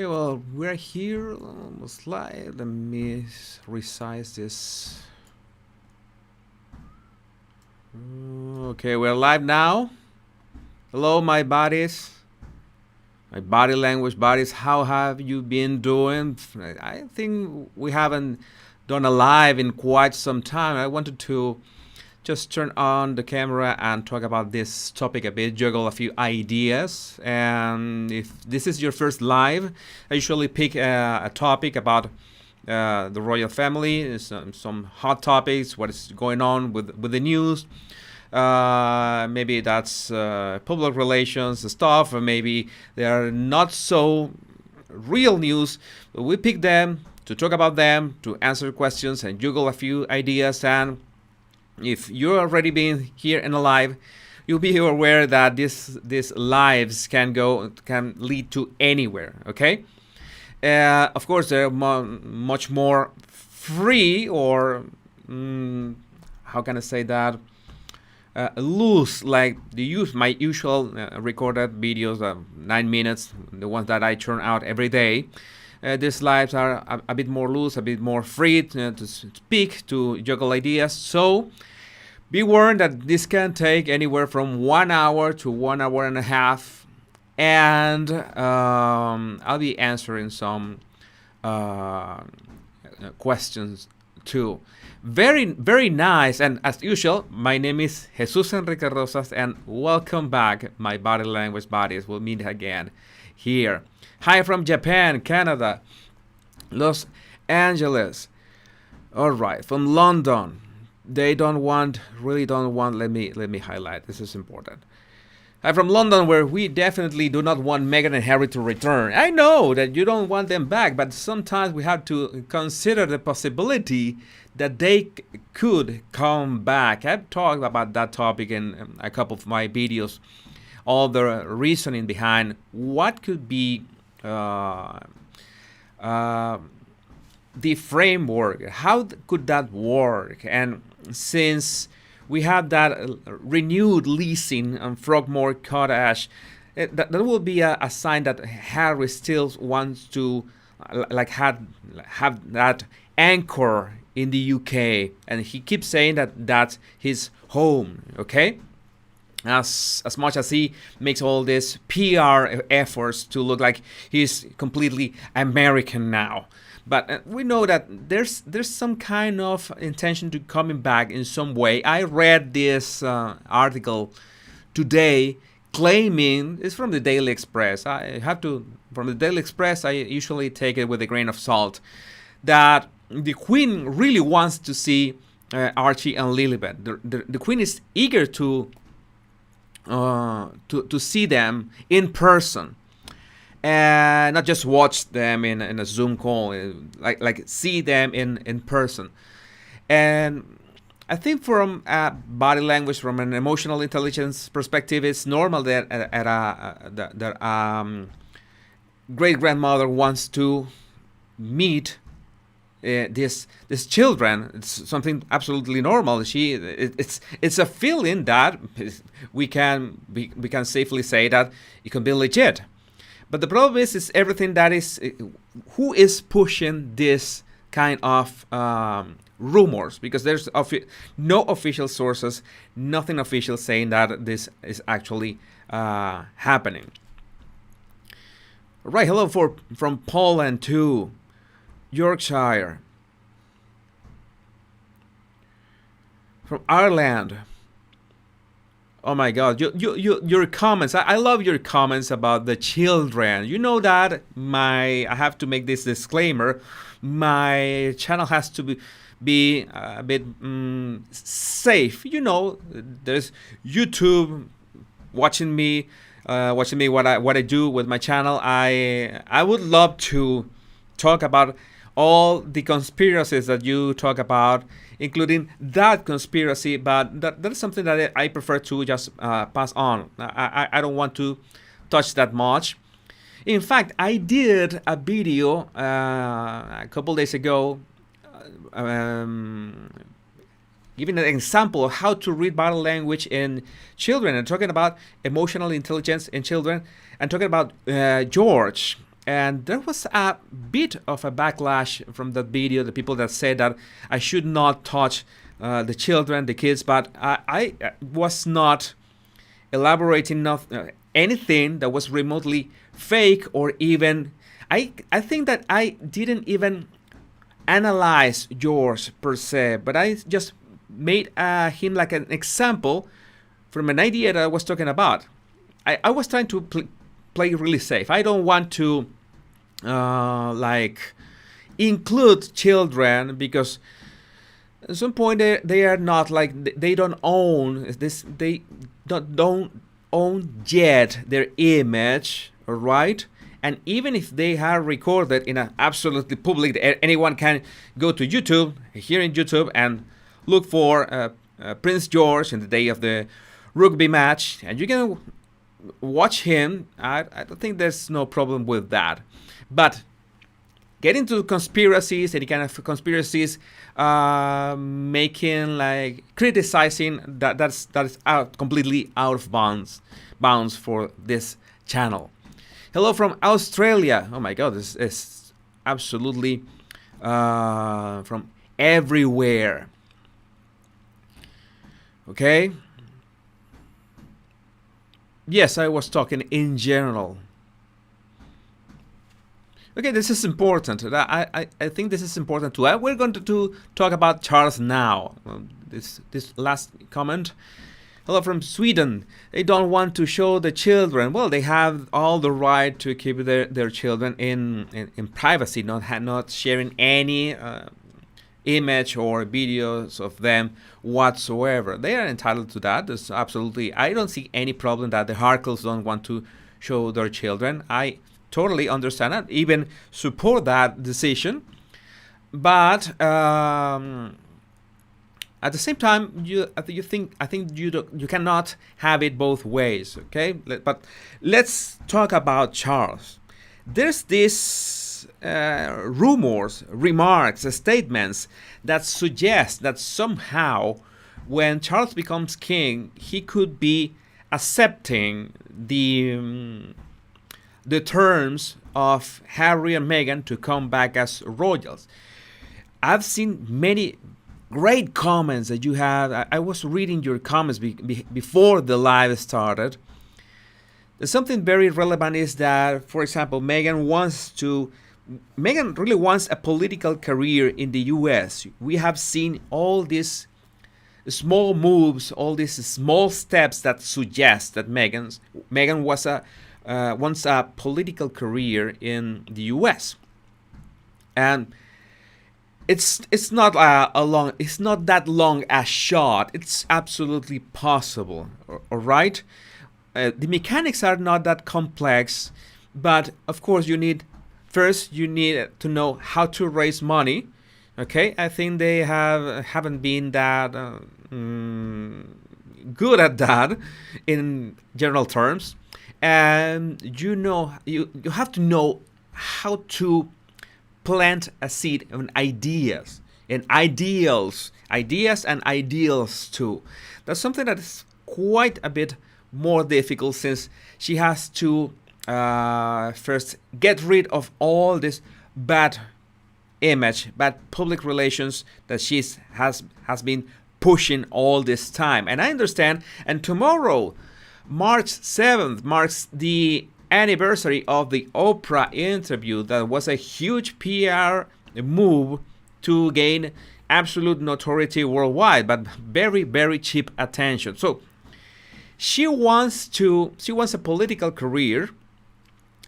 Okay, well, we're here almost live. Let me resize this. Okay, we're live now. Hello, my bodies. My body language bodies. How have you been doing? I think we haven't done a live in quite some time. I wanted to just turn on the camera and talk about this topic a bit, juggle a few ideas. And if this is your first live, I usually pick a topic about the royal family, some hot topics, what is going on with the news. Maybe that's public relations stuff, or maybe they are not so real news, but we pick them to talk about them, to answer questions and juggle a few ideas. And if you're already been here in a live, you'll be aware that these lives can lead to anywhere. Okay, of course they're much more free, or how can I say that, loose, like my usual recorded videos, 9 minutes, the ones that I churn out every day. These lives are a bit more loose, a bit more free to speak, to juggle ideas. So be warned that this can take anywhere from 1 hour to 1 hour and a half. And I'll be answering some questions too. Very, very nice. And as usual, my name is Jesus Enrique Rosas, and welcome back, my body language bodies. We'll meet again here. Hi from Japan, Canada, Los Angeles. All right, from London. They really don't want. Let me highlight. This is important. I'm from London, where we definitely do not want Meghan and Harry to return. I know that you don't want them back, but sometimes we have to consider the possibility that they could come back. I've talked about that topic in a couple of my videos. All the reasoning behind what could be the framework. How could that work? And since we have that renewed leasing on Frogmore Cottage, that will be a sign that Harry still wants to have that anchor in the UK, and he keeps saying that that's his home. Okay, as much as he makes all these PR efforts to look like he's completely American now. But we know that there's some kind of intention to coming back in some way. I read this article today claiming, it's from the Daily Express. From the Daily Express, I usually take it with a grain of salt, that the Queen really wants to see Archie and Lilibet. The Queen is eager to see them in person. And not just watch them in a Zoom call, like see them in person. And I think from a body language, from an emotional intelligence perspective, it's normal that great grandmother wants to meet this children. It's something absolutely normal. It's a feeling that we can safely say that it can be legit. But the problem is everything that is, who is pushing this kind of rumors? Because there's no official sources, nothing official saying that this is actually happening. Right, hello from Poland to Yorkshire, from Ireland. Oh my God, your comments. I love your comments about the children. You know that I have to make this disclaimer. My channel has to be a bit safe. You know, there's YouTube watching me what I do with my channel. I would love to talk about all the conspiracies that you talk about, including that conspiracy, but that is something that I prefer to just pass on. I don't want to touch that much. In fact, I did a video a couple days ago giving an example of how to read body language in children, and talking about emotional intelligence in children, and talking about George And there was a bit of a backlash from that video, the people that said that I should not touch the children, the kids, but I was not elaborating anything that was remotely fake, or even I think that I didn't even analyze George per se, but I just made him like an example from an idea that I was talking about. I was trying to play really safe. I don't want to like include children, because at some point they are not like, they don't own this, they don't own yet their image, right? And even if they are recorded in an absolutely public, anyone can go to YouTube, here in YouTube, and look for Prince George in the day of the rugby match, and you can watch him. I don't think there's no problem with that. But getting to conspiracies, any kind of conspiracies, making like criticizing, that is completely out of bounds for this channel. Hello from Australia. Oh my God, this is absolutely from everywhere. Okay. Yes, I was talking in general. Okay, this is important. I think this is important too. We're going to talk about Charles now. This last comment. Hello from Sweden. They don't want to show the children. Well, they have all the right to keep their children in privacy, not sharing any image or videos of them whatsoever. They are entitled to that. There's absolutely, I don't see any problem that the Harkles don't want to show their children. I totally understand that, even support that decision. But at the same time, I think you cannot have it both ways. Okay, but let's talk about Charles. There's this rumors, remarks, statements that suggest that somehow, when Charles becomes king, he could be accepting the terms of Harry and Meghan to come back as royals. I've seen many great comments that you have. I was reading your comments before the live started. There's something very relevant is that, for example, Meghan really wants a political career in the US. We have seen all these small moves, all these small steps that suggest that Meghan wants a political career in the US. And it's not that long a shot. It's absolutely possible. All right. The mechanics are not that complex, but of course you need to know how to raise money. Okay, I think they haven't been that good at that in general terms, and you have to know how to plant a seed of ideas and ideals and ideals too. That's something that is quite a bit more difficult, since she has to first get rid of all this bad image, bad public relations that she has been pushing all this time. And I understand. And tomorrow, March 7th, marks the anniversary of the Oprah interview. That was a huge PR move to gain absolute notoriety worldwide, but very, very cheap attention. So she wants a political career,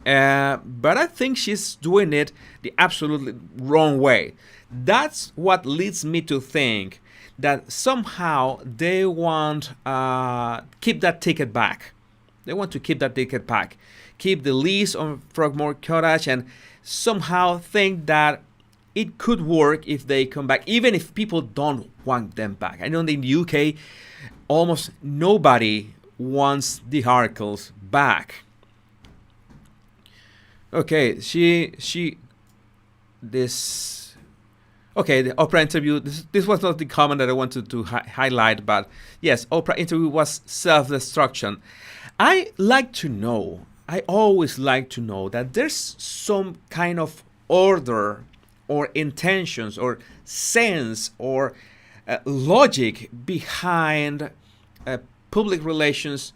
but I think she's doing it the absolutely wrong way. That's what leads me to think that somehow they want keep that ticket back. They want to keep that ticket back, keep the lease on Frogmore Cottage, and somehow think that it could work if they come back, even if people don't want them back. I know in the UK, almost nobody wants the Harkles back. Okay, the Oprah interview. This was not the comment that I wanted to highlight, but yes, Oprah interview was self-destruction. I like to know I always like to know that there's some kind of order or intentions or sense or logic behind uh, public relations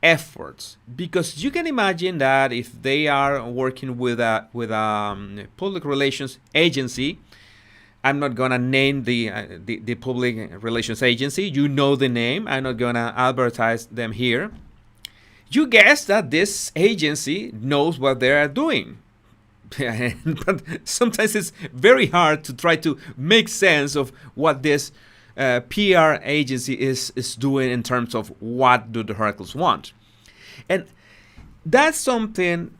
efforts, because you can imagine that if they are working with a public relations agency. I'm not gonna name the public relations agency. You know the name. I'm not gonna advertise them here. You guess that this agency knows what they are doing. But sometimes it's very hard to try to make sense of what this PR agency is doing in terms of what do the Hercules want. And that's something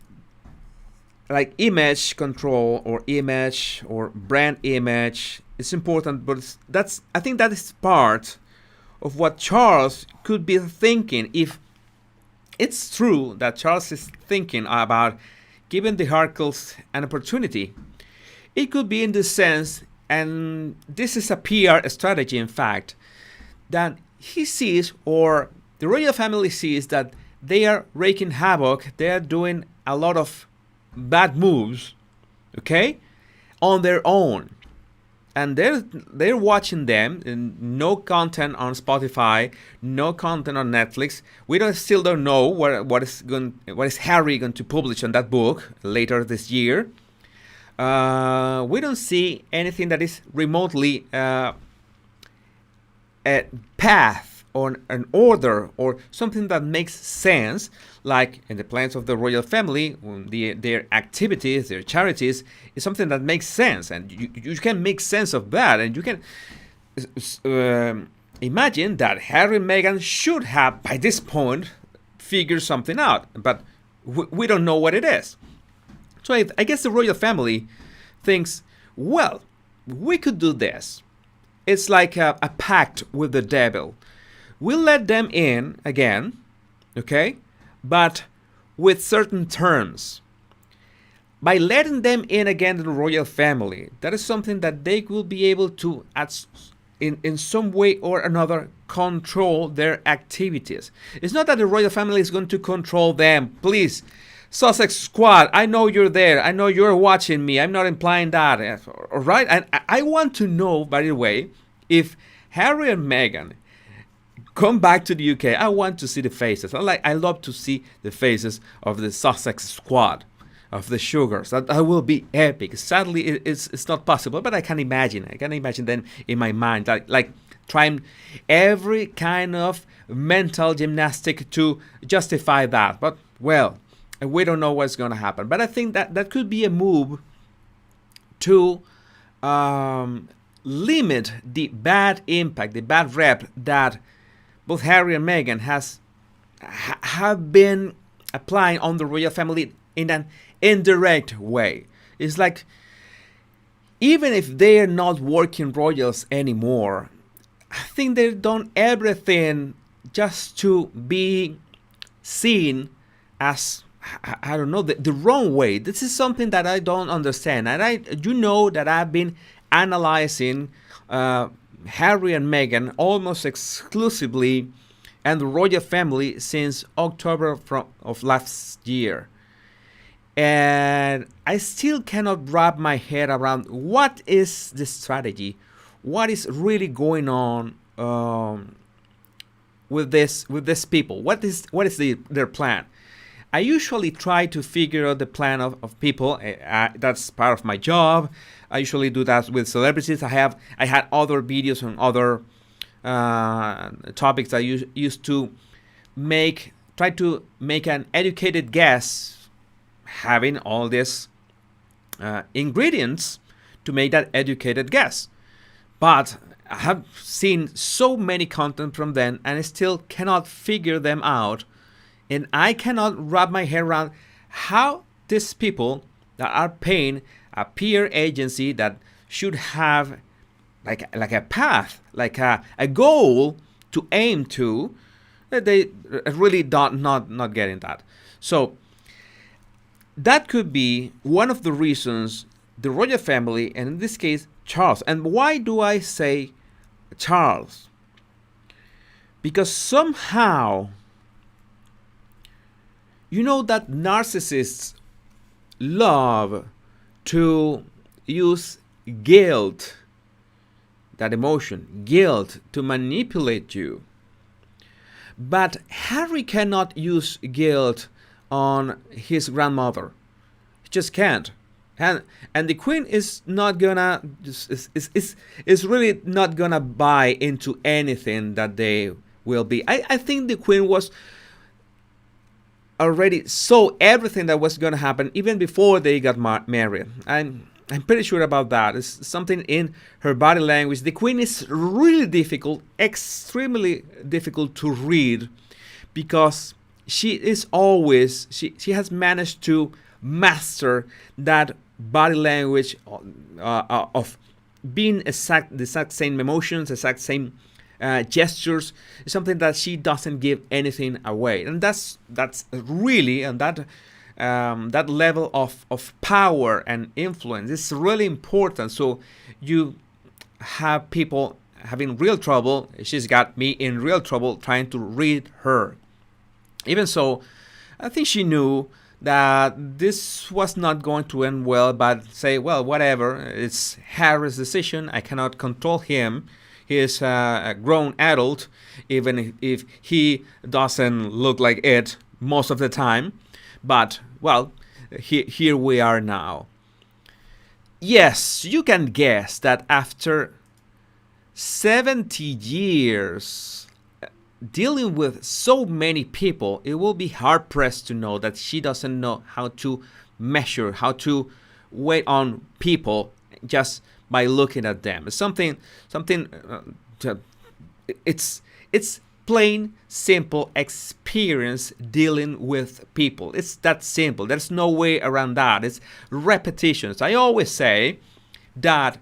like image control or image or brand image. It's important, but I think that is part of what Charles could be thinking. If it's true that Charles is thinking about giving the Hercules an opportunity, it could be in the sense, and this is a PR strategy in fact, that he sees, or the royal family sees, that they are wreaking havoc, they are doing a lot of bad moves, okay, on their own. And they're watching them, and no content on Spotify, no content on Netflix. We still don't know what is Harry going to publish on that book later this year. We don't see anything that is remotely a path or an order or something that makes sense, like in the plans of the royal family, their activities, their charities, is something that makes sense, and you can make sense of that, and you can imagine that Harry and Meghan should have by this point figured something out, but we don't know what it is. So I guess the royal family thinks, well, we could do this. It's like a pact with the devil. We'll let them in again, okay, but with certain terms. By letting them in again, the royal family, that is something that they will be able to, in some way or another, control their activities. It's not that the royal family is going to control them. Please, Sussex Squad, I know you're there. I know you're watching me. I'm not implying that. All right? And I want to know, by the way, if Harry and Meghan come back to the UK, I want to see the faces. I love to see the faces of the Sussex Squad, of the Sugars. That will be epic. Sadly, it's not possible, but I can imagine. I can imagine them in my mind, like trying every kind of mental gymnastic to justify that. But, well, we don't know what's going to happen. But I think that could be a move to limit the bad impact, the bad rep that both Harry and Meghan have been applying on the royal family in an indirect way. It's like, even if they are not working royals anymore, I think they've done everything just to be seen as, I don't know, the wrong way. This is something that I don't understand. And you know that I've been analyzing Harry and Meghan almost exclusively and the royal family since October of last year. And I still cannot wrap my head around what is the strategy, what is really going on with this people. What is their plan? I usually try to figure out the plan of people. That's part of my job. I usually do that with celebrities. I had other videos on other topics. I used to try to make an educated guess, having all these ingredients to make that educated guess. But I have seen so many content from them, and I still cannot figure them out. And I cannot wrap my head around how these people that are paying a PR agency that should have like a path, like a goal to aim to, they really not getting that. So that could be one of the reasons the royal family, and in this case Charles. And why do I say Charles? Because somehow You know that narcissists love to use guilt, that emotion, guilt, to manipulate you. But Harry cannot use guilt on his grandmother. He just can't. And the queen is not gonna is really not gonna buy into anything that they will be. I think the queen was already saw everything that was gonna happen even before they got married. I'm pretty sure about that. It's something in her body language. The queen is really difficult, extremely difficult to read, because she is always she has managed to master that body language of being the exact same emotions, exact same gestures. Is something that she doesn't give anything away, and that's really, and that level of power and influence is really important. So you have people having real trouble. She's got me in real trouble trying to read her. Even so, I think she knew that this was not going to end well, but say, well, whatever, it's Harry's decision. I cannot control him. He is a grown adult, even if he doesn't look like it most of the time. But, well, here we are now. Yes, you can guess that after 70 years dealing with so many people, it will be hard pressed to know that she doesn't know how to measure, how to wait on people just by looking at them. It's something. It's plain simple experience dealing with people. It's that simple. There's no way around that. It's repetitions. I always say that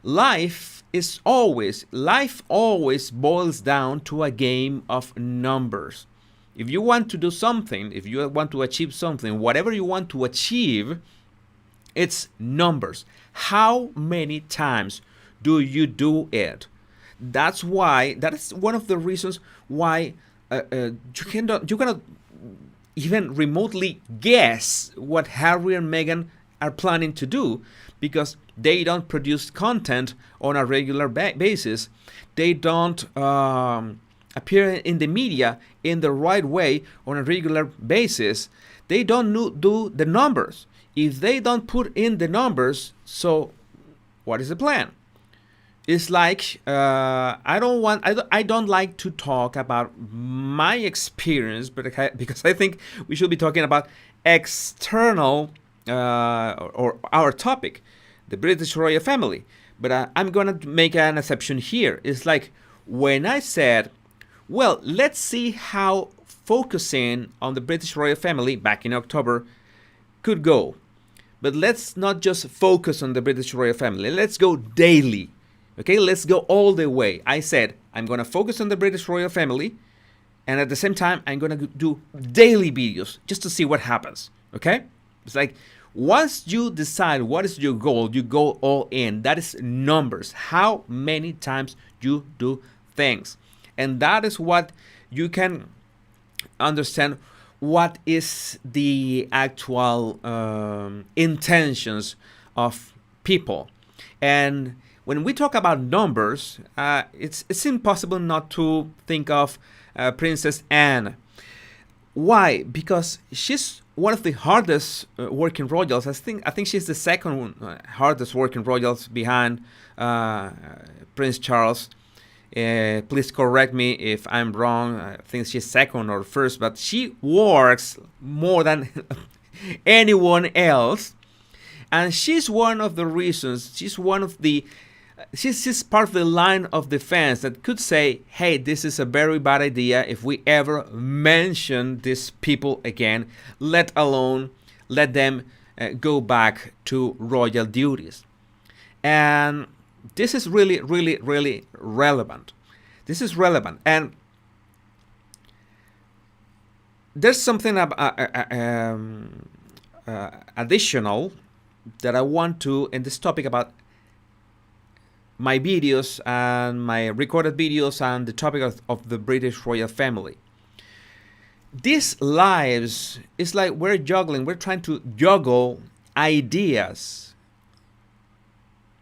life always boils down to a game of numbers. If you want to do something, if you want to achieve something, whatever you want to achieve, it's numbers. How many times do you do it? That is one of the reasons why you cannot even remotely guess what Harry and Meghan are planning to do, because they don't produce content on a regular basis. They don't appear in the media in the right way on a regular basis. They don't do the numbers. If they don't put in the numbers, so what is the plan? It's like I don't like to talk about my experience, but because I think we should be talking about external or our topic, the British royal family. But I'm gonna make an exception here. It's like when I said, well, let's see how focusing on the British royal family back in October could go. But let's not just focus on the British royal family. Let's go daily. Okay, let's go all the way. I said, I'm going to focus on the British royal family, and at the same time, I'm going to do daily videos just to see what happens. Okay? It's like, once you decide what is your goal, you go all in. That is numbers. How many times you do things. And that is what you can understand what is the actual intentions of people. And when we talk about numbers, it's impossible not to think of Princess Anne. Why? Because she's one of the hardest working royals. I think she's the second hardest working royals behind Prince Charles. Please correct me if I'm wrong. I think she's second or first, but she works more than anyone else. And she's one of the reasons, she's part of the line of defense that could say, hey, this is a very bad idea if we ever mention these people again, let alone let them go back to royal duties. And this is really, really, really relevant. This is relevant. And there's something additional that I want to, in this topic about my videos and my recorded videos and the topic of the British royal family. these lives is like we're juggling. We're trying to juggle ideas,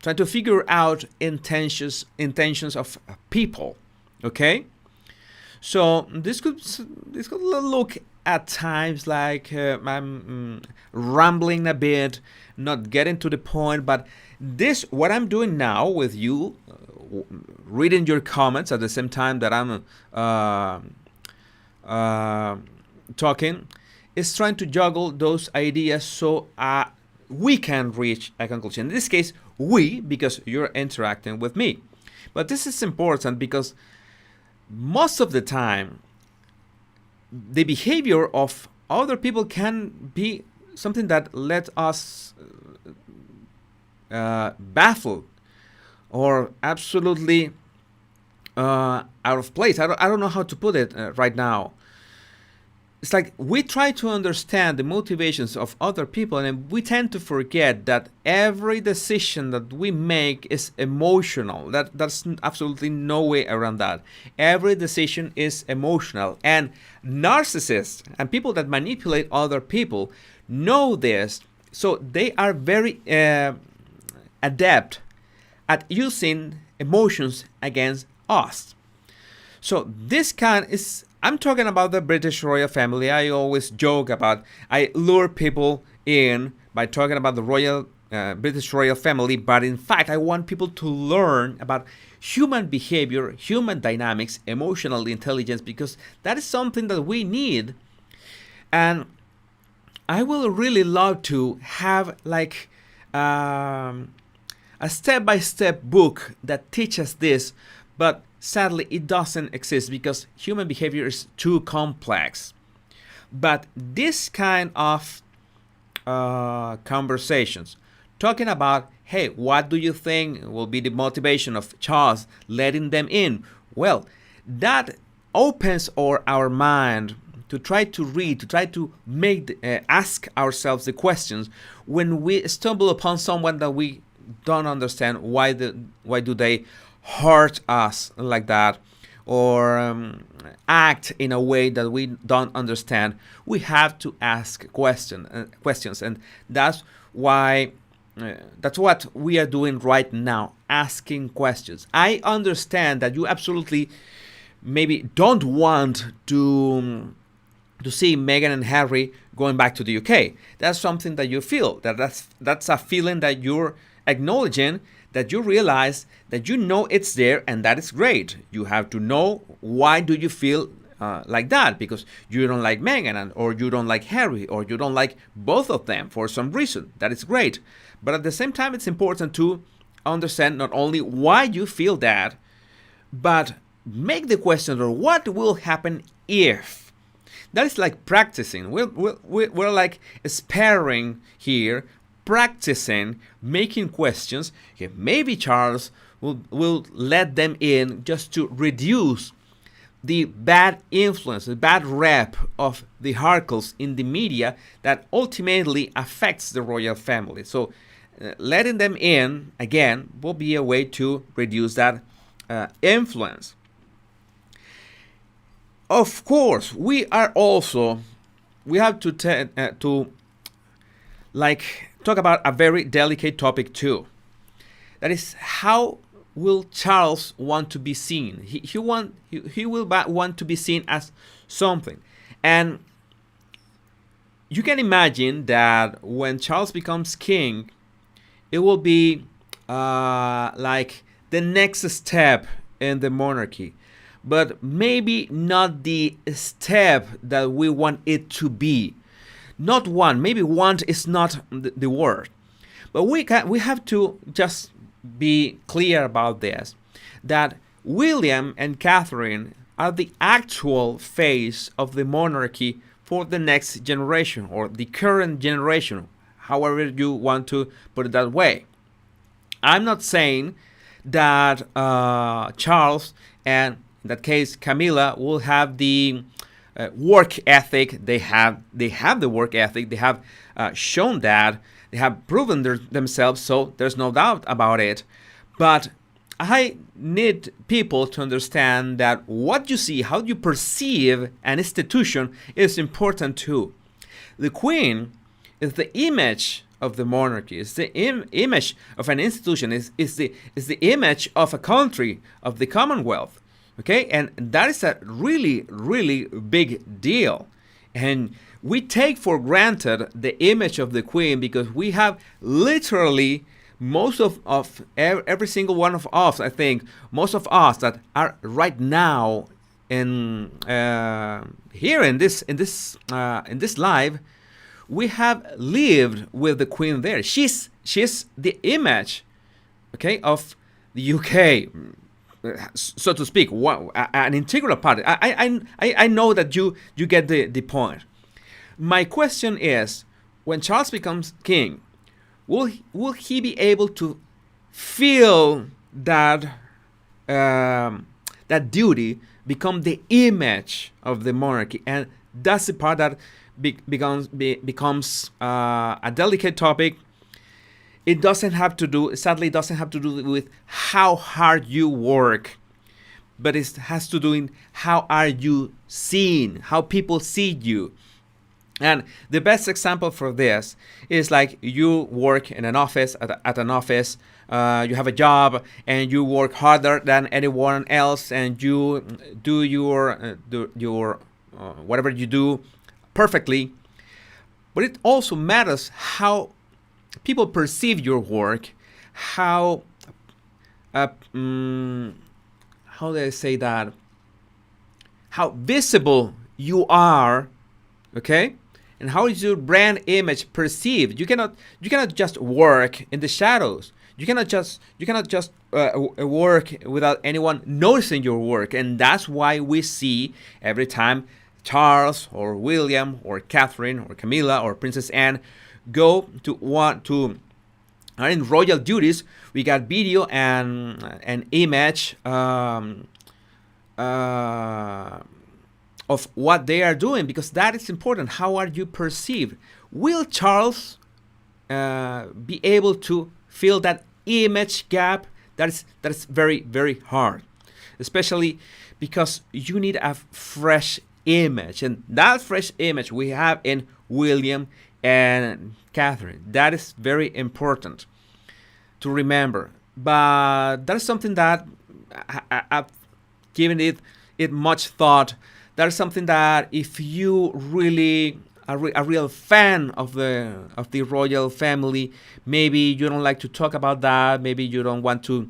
trying to figure out intentions of people. Okay, so this could look at times like I'm rambling a bit, not getting to the point. But this, what I'm doing now with you, reading your comments at the same time that I'm talking, is trying to juggle those ideas so we can reach a conclusion. In this case, we, because you're interacting with me. But this is important because most of the time, the behavior of other people can be something that let us baffled or absolutely out of place. I don't know how to put it right now. It's like we try to understand the motivations of other people, and we tend to forget that every decision that we make is emotional. That's absolutely no way around that. Every decision is emotional, and narcissists and people that manipulate other people know this, so they are very adept at using emotions against us. So this kind is, I'm talking about the British royal family. I always joke about, I lure people in by talking about the British royal family, but in fact, I want people to learn about human behavior, human dynamics, emotional intelligence, because that is something that we need. And I will really love to have like a step-by-step book that teaches this, but sadly it doesn't exist because human behavior is too complex. But this kind of conversations, talking about, hey, what do you think will be the motivation of Charles letting them in? Well, that opens our mind to try to read, to try to ask ourselves the questions when we stumble upon someone that we don't understand. Why do they hurt us like that, or act in a way that we don't understand? We have to ask questions, and that's why that's what we are doing right now, asking questions. I understand that you absolutely maybe don't want to see Meghan and Harry going back to the UK. That's something that you feel. That's a feeling that you're acknowledging, that you realize that you know it's there, and that is great. You have to know why do you feel like that, because you don't like Meghan, or you don't like Harry, or you don't like both of them for some reason. That is great. But at the same time, it's important to understand not only why you feel that, but make the question of what will happen if. That is like practicing. We're like sparring here, practicing, making questions. Okay, maybe Charles will let them in just to reduce the bad influence, the bad rep of the Harkles in the media that ultimately affects the royal family. So letting them in, again, will be a way to reduce that influence. Of course, we have to like talk about a very delicate topic too. That is, how will Charles want to be seen? He will want to be seen as something, and you can imagine that when Charles becomes king, it will be like the next step in the monarchy, but maybe not the step that we want it to be. Not want, maybe want is not the word, but we have to just be clear about this, that William and Catherine are the actual face of the monarchy for the next generation, or the current generation, however you want to put it that way. I'm not saying that Charles and, in that case, Camilla, will have the work ethic. They have the work ethic. They have shown that. They have proven themselves, so there's no doubt about it. But I need people to understand that what you see, how you perceive an institution is important too. The Queen is the image of the monarchy, is the image of an institution, is the image of a country, of the Commonwealth. Okay, and that is a really, really big deal. And we take for granted the image of the Queen because we have literally most of every single one of us, I think, most of us that are right now in here in this live, we have lived with the Queen there. She's the image, okay, of the UK, so to speak, an integral part. I know that you get the point. My question is, when Charles becomes king, will he be able to feel that that duty become the image of the monarchy? And that's the part that becomes a delicate topic. It doesn't have to do, sadly, it doesn't have to do with how hard you work, but it has to do in how are you seen, how people see you. And the best example for this is like you work in an office, at an office, you have a job and you work harder than anyone else, and you do your whatever you do perfectly. But it also matters how people perceive your work, how do I say that? How visible you are, okay? And how is your brand image perceived? You cannot just work in the shadows. You cannot just work without anyone noticing your work, and that's why we see every time Charles or William or Catherine or Camilla or Princess Anne go to are in royal duties, we got video and an image of what they are doing, because that is important. How are you perceived? Will Charles be able to fill that image gap? That is very, very hard, especially because you need a fresh image, and that fresh image we have in William and Catherine. That is very important to remember. But that is something that I've given it much thought. That is something that if you really are a real fan of the royal family, maybe you don't like to talk about that. Maybe you don't want to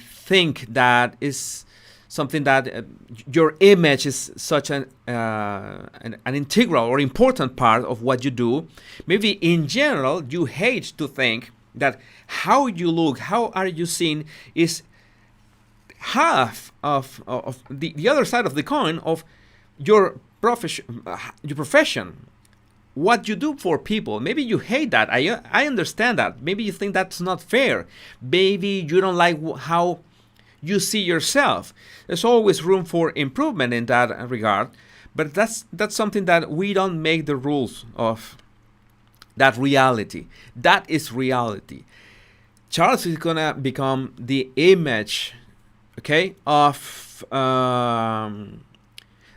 think that is something that your image is such an integral or important part of what you do. Maybe in general you hate to think that how you look, how are you seen, is half of the other side of the coin of your profession, what you do for people. Maybe you hate that. I understand that. Maybe you think that's not fair. Maybe you don't like how you see yourself. There's always room for improvement in that regard, but that's something that we don't make the rules of. That reality. That is reality. Charles is gonna become the image, okay, of the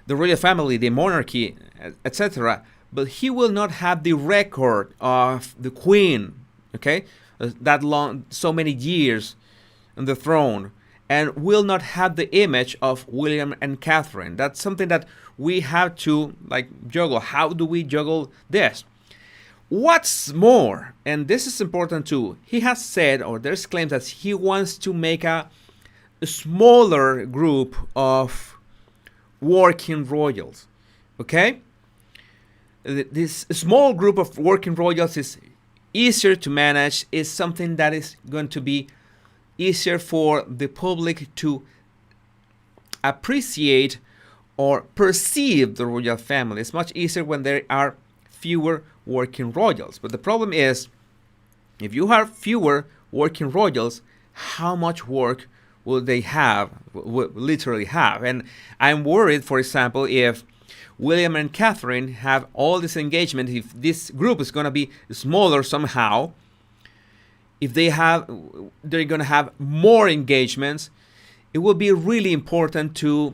royal family, the monarchy, etc. But he will not have the record of the Queen, okay, that long, so many years on the throne, and will not have the image of William and Catherine. That's something that we have to juggle. How do we juggle this? What's more, and this is important too, he has said, or there's claims that he wants to make a smaller group of working royals, okay? This small group of working royals is easier to manage, is something that is going to be easier for the public to appreciate or perceive the royal family. It's much easier when there are fewer working royals. But the problem is, if you have fewer working royals, how much work will they have, will literally have? And I'm worried, for example, if William and Catherine have all this engagement, if this group is going to be smaller somehow, if they're going to have more engagements, it will be really important to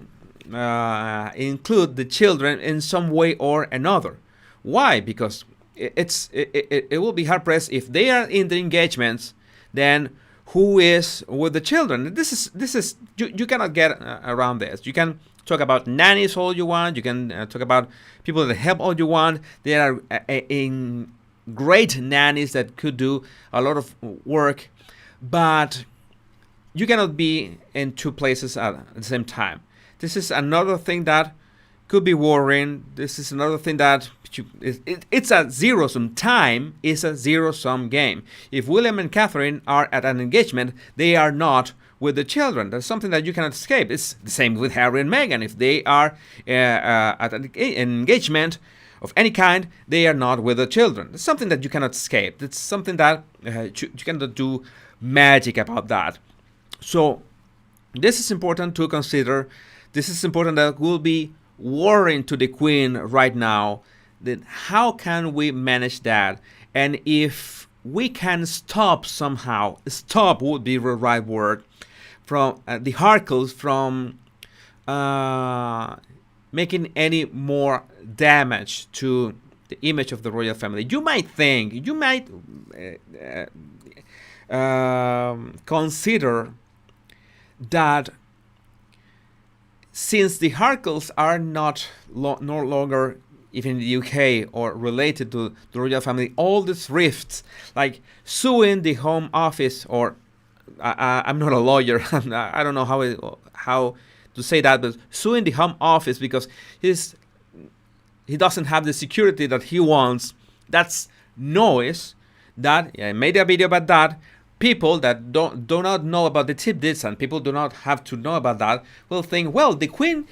include the children in some way or another. Why? Because it will be hard pressed if they are in the engagements. Then who is with the children? This is you cannot get around this. You can talk about nannies all you want. You can talk about people that help all you want. There are in great nannies that could do a lot of work, but you cannot be in two places at the same time. This is another thing that could be worrying. This is another thing that it's a zero-sum time. It's a zero-sum game. If William and Catherine are at an engagement, they are not with the children. That's something that you cannot escape. It's the same with Harry and Meghan. If they are at an engagement of any kind, they are not with the children. It's something that you cannot escape. It's something that you cannot do magic about that. So this is important to consider. This is important that will be worrying to the Queen right now. Then how can we manage that? And if we can stop somehow, stop would be the right word, from the Harkles from making any more damage to the image of the royal family. You might consider that since the Harkles are no longer even in the UK or related to the royal family, all these rifts, like suing the Home Office, or I'm not a lawyer, I don't know how to say that, but suing the Home Office because he doesn't have the security that he wants. That's noise. That I made a video about that. People that do not know about the tidbits, and people do not have to know about that, will think, well, the Queen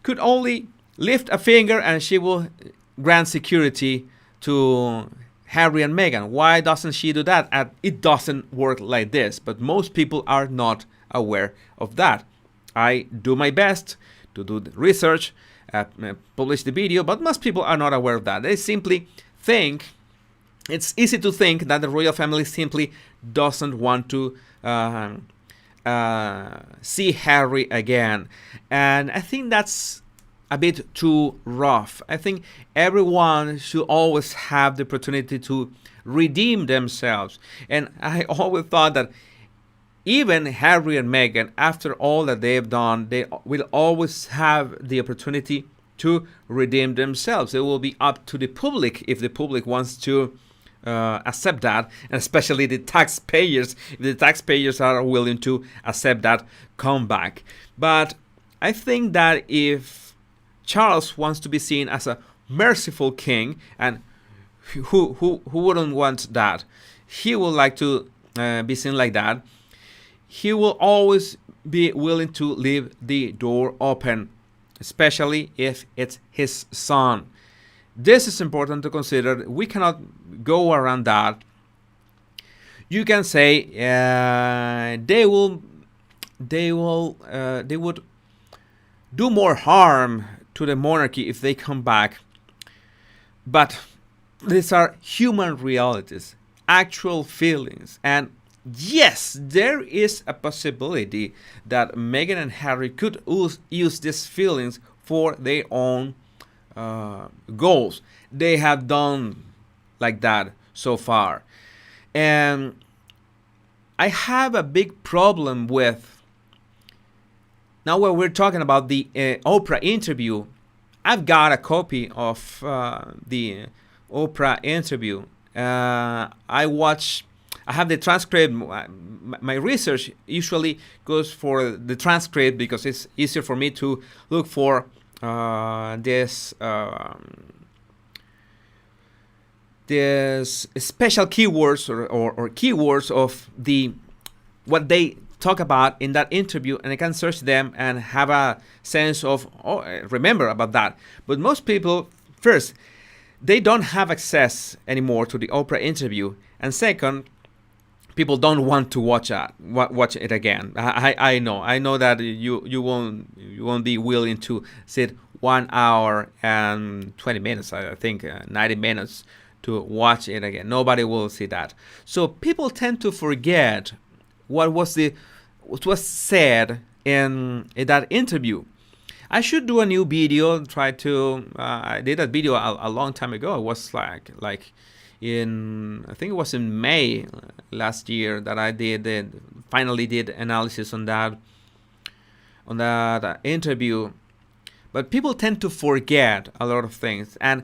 could only lift a finger and she will grant security to Harry and Meghan. Why doesn't she do that? And it doesn't work like this. But most people are not aware of that. I do my best to do the research, publish the video, but most people are not aware of that. They simply think, it's easy to think that the royal family simply doesn't want to see Harry again. And I think that's a bit too rough. I think everyone should always have the opportunity to redeem themselves. And I always thought that even Harry and Meghan, after all that they've done, they will always have the opportunity to redeem themselves. It will be up to the public if the public wants to accept that, and especially the taxpayers, if the taxpayers are willing to accept that comeback. But I think that if Charles wants to be seen as a merciful king, and who wouldn't want that? He would like to be seen like that. He will always be willing to leave the door open, especially if it's his son. This is important to consider. We cannot go around that. You can say they would do more harm to the monarchy if they come back. But these are human realities, actual feelings, and yes, there is a possibility that Meghan and Harry could use these feelings for their own goals. They have done like that so far. And I have a big problem with, now when we're talking about the Oprah interview, I've got a copy of the Oprah interview. I have the transcript. My research usually goes for the transcript because it's easier for me to look for this special keywords or keywords of what they talk about in that interview, and I can search them and have a sense of remember about that. But most people, first, they don't have access anymore to the Oprah interview, and second, people don't want to watch it again. I know that you won't be willing to sit 1 hour and 20 minutes, I think 90 minutes to watch it again. Nobody will see that. So people tend to forget what was said in that interview. I should do a new video. Try to. I did that video a long time ago. It was like in, I think it was in May last year that I finally did analysis on that interview. But people tend to forget a lot of things, and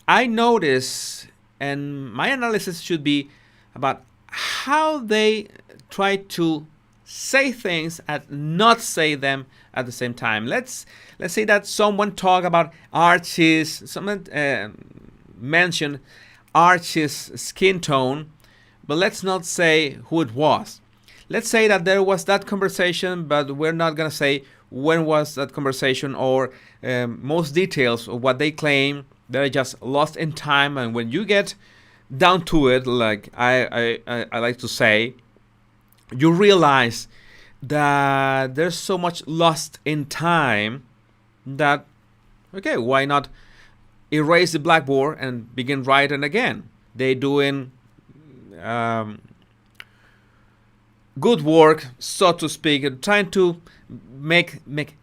I notice, and my analysis should be about how they try to say things and not say them at the same time. Let's say that someone talk about Archie's, someone mentioned Archie's skin tone, but let's not say who it was. Let's say that there was that conversation, but we're not gonna say when was that conversation, or most details of what they claim. They're just lost in time, and when you get down to it, like I like to say, you realize that there's so much lost in time that, okay, why not erase the blackboard and begin writing again? They doing good work, so to speak, trying to make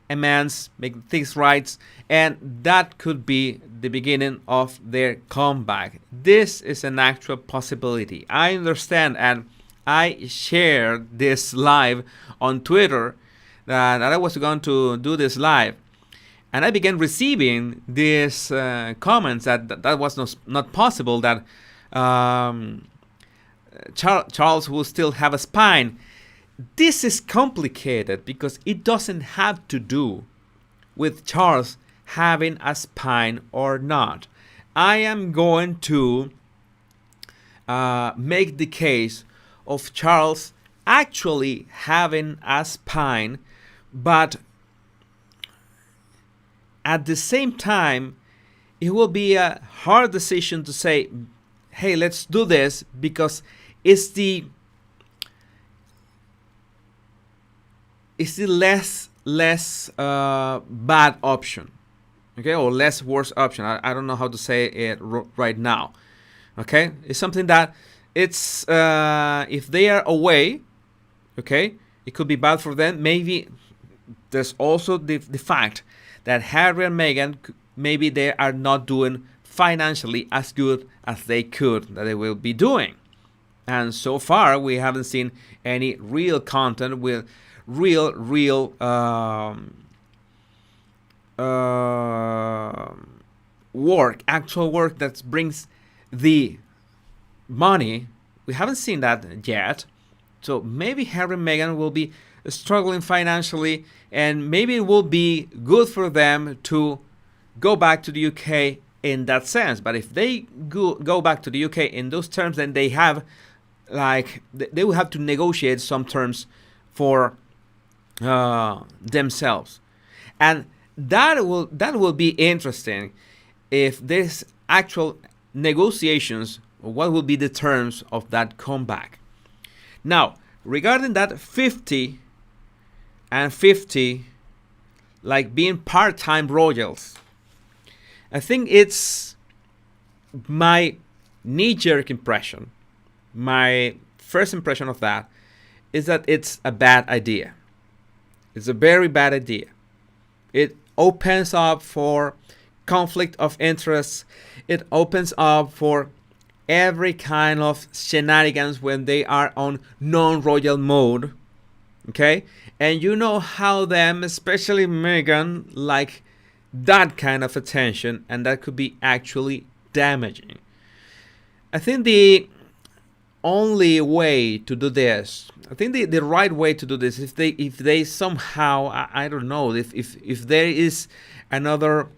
amends, make things right, and that could be the beginning of their comeback. This is an actual possibility. I understand, and I shared this live on Twitter that I was going to do this live, and I began receiving these comments that was not possible, that Charles will still have a spine. This is complicated because it doesn't have to do with Charles having a spine or not. I am going to make the case of Charles actually having a spine, but at the same time, it will be a hard decision to say, hey, let's do this, because it's the less bad option, okay, or less worse option. I don't know how to say it right now. Okay, it's something that it's if they are away, okay, it could be bad for them. Maybe there's also the fact that Harry and Meghan, maybe they are not doing financially as good as they could, that they will be doing. And so far, we haven't seen any real content with real work, actual work that brings the money. We haven't seen that yet. So maybe Harry and Meghan will be struggling financially, and maybe it will be good for them to go back to the UK in that sense. But if they go back to the UK in those terms, then they have, like, they will have to negotiate some terms for themselves, and that will be interesting if there's actual negotiations. What will be the terms of that comeback? Now, regarding that 50 and 50, like being part-time royals, I think it's my knee-jerk impression. My first impression of that is that it's a bad idea. It's a very bad idea. It opens up for conflict of interest. It opens up for every kind of shenanigans when they are on non-royal mode. Okay? And you know how them, especially Meghan, like that kind of attention, and that could be actually damaging. I think the only way to do this, I think the right way to do this, if they somehow, I don't know, if there is another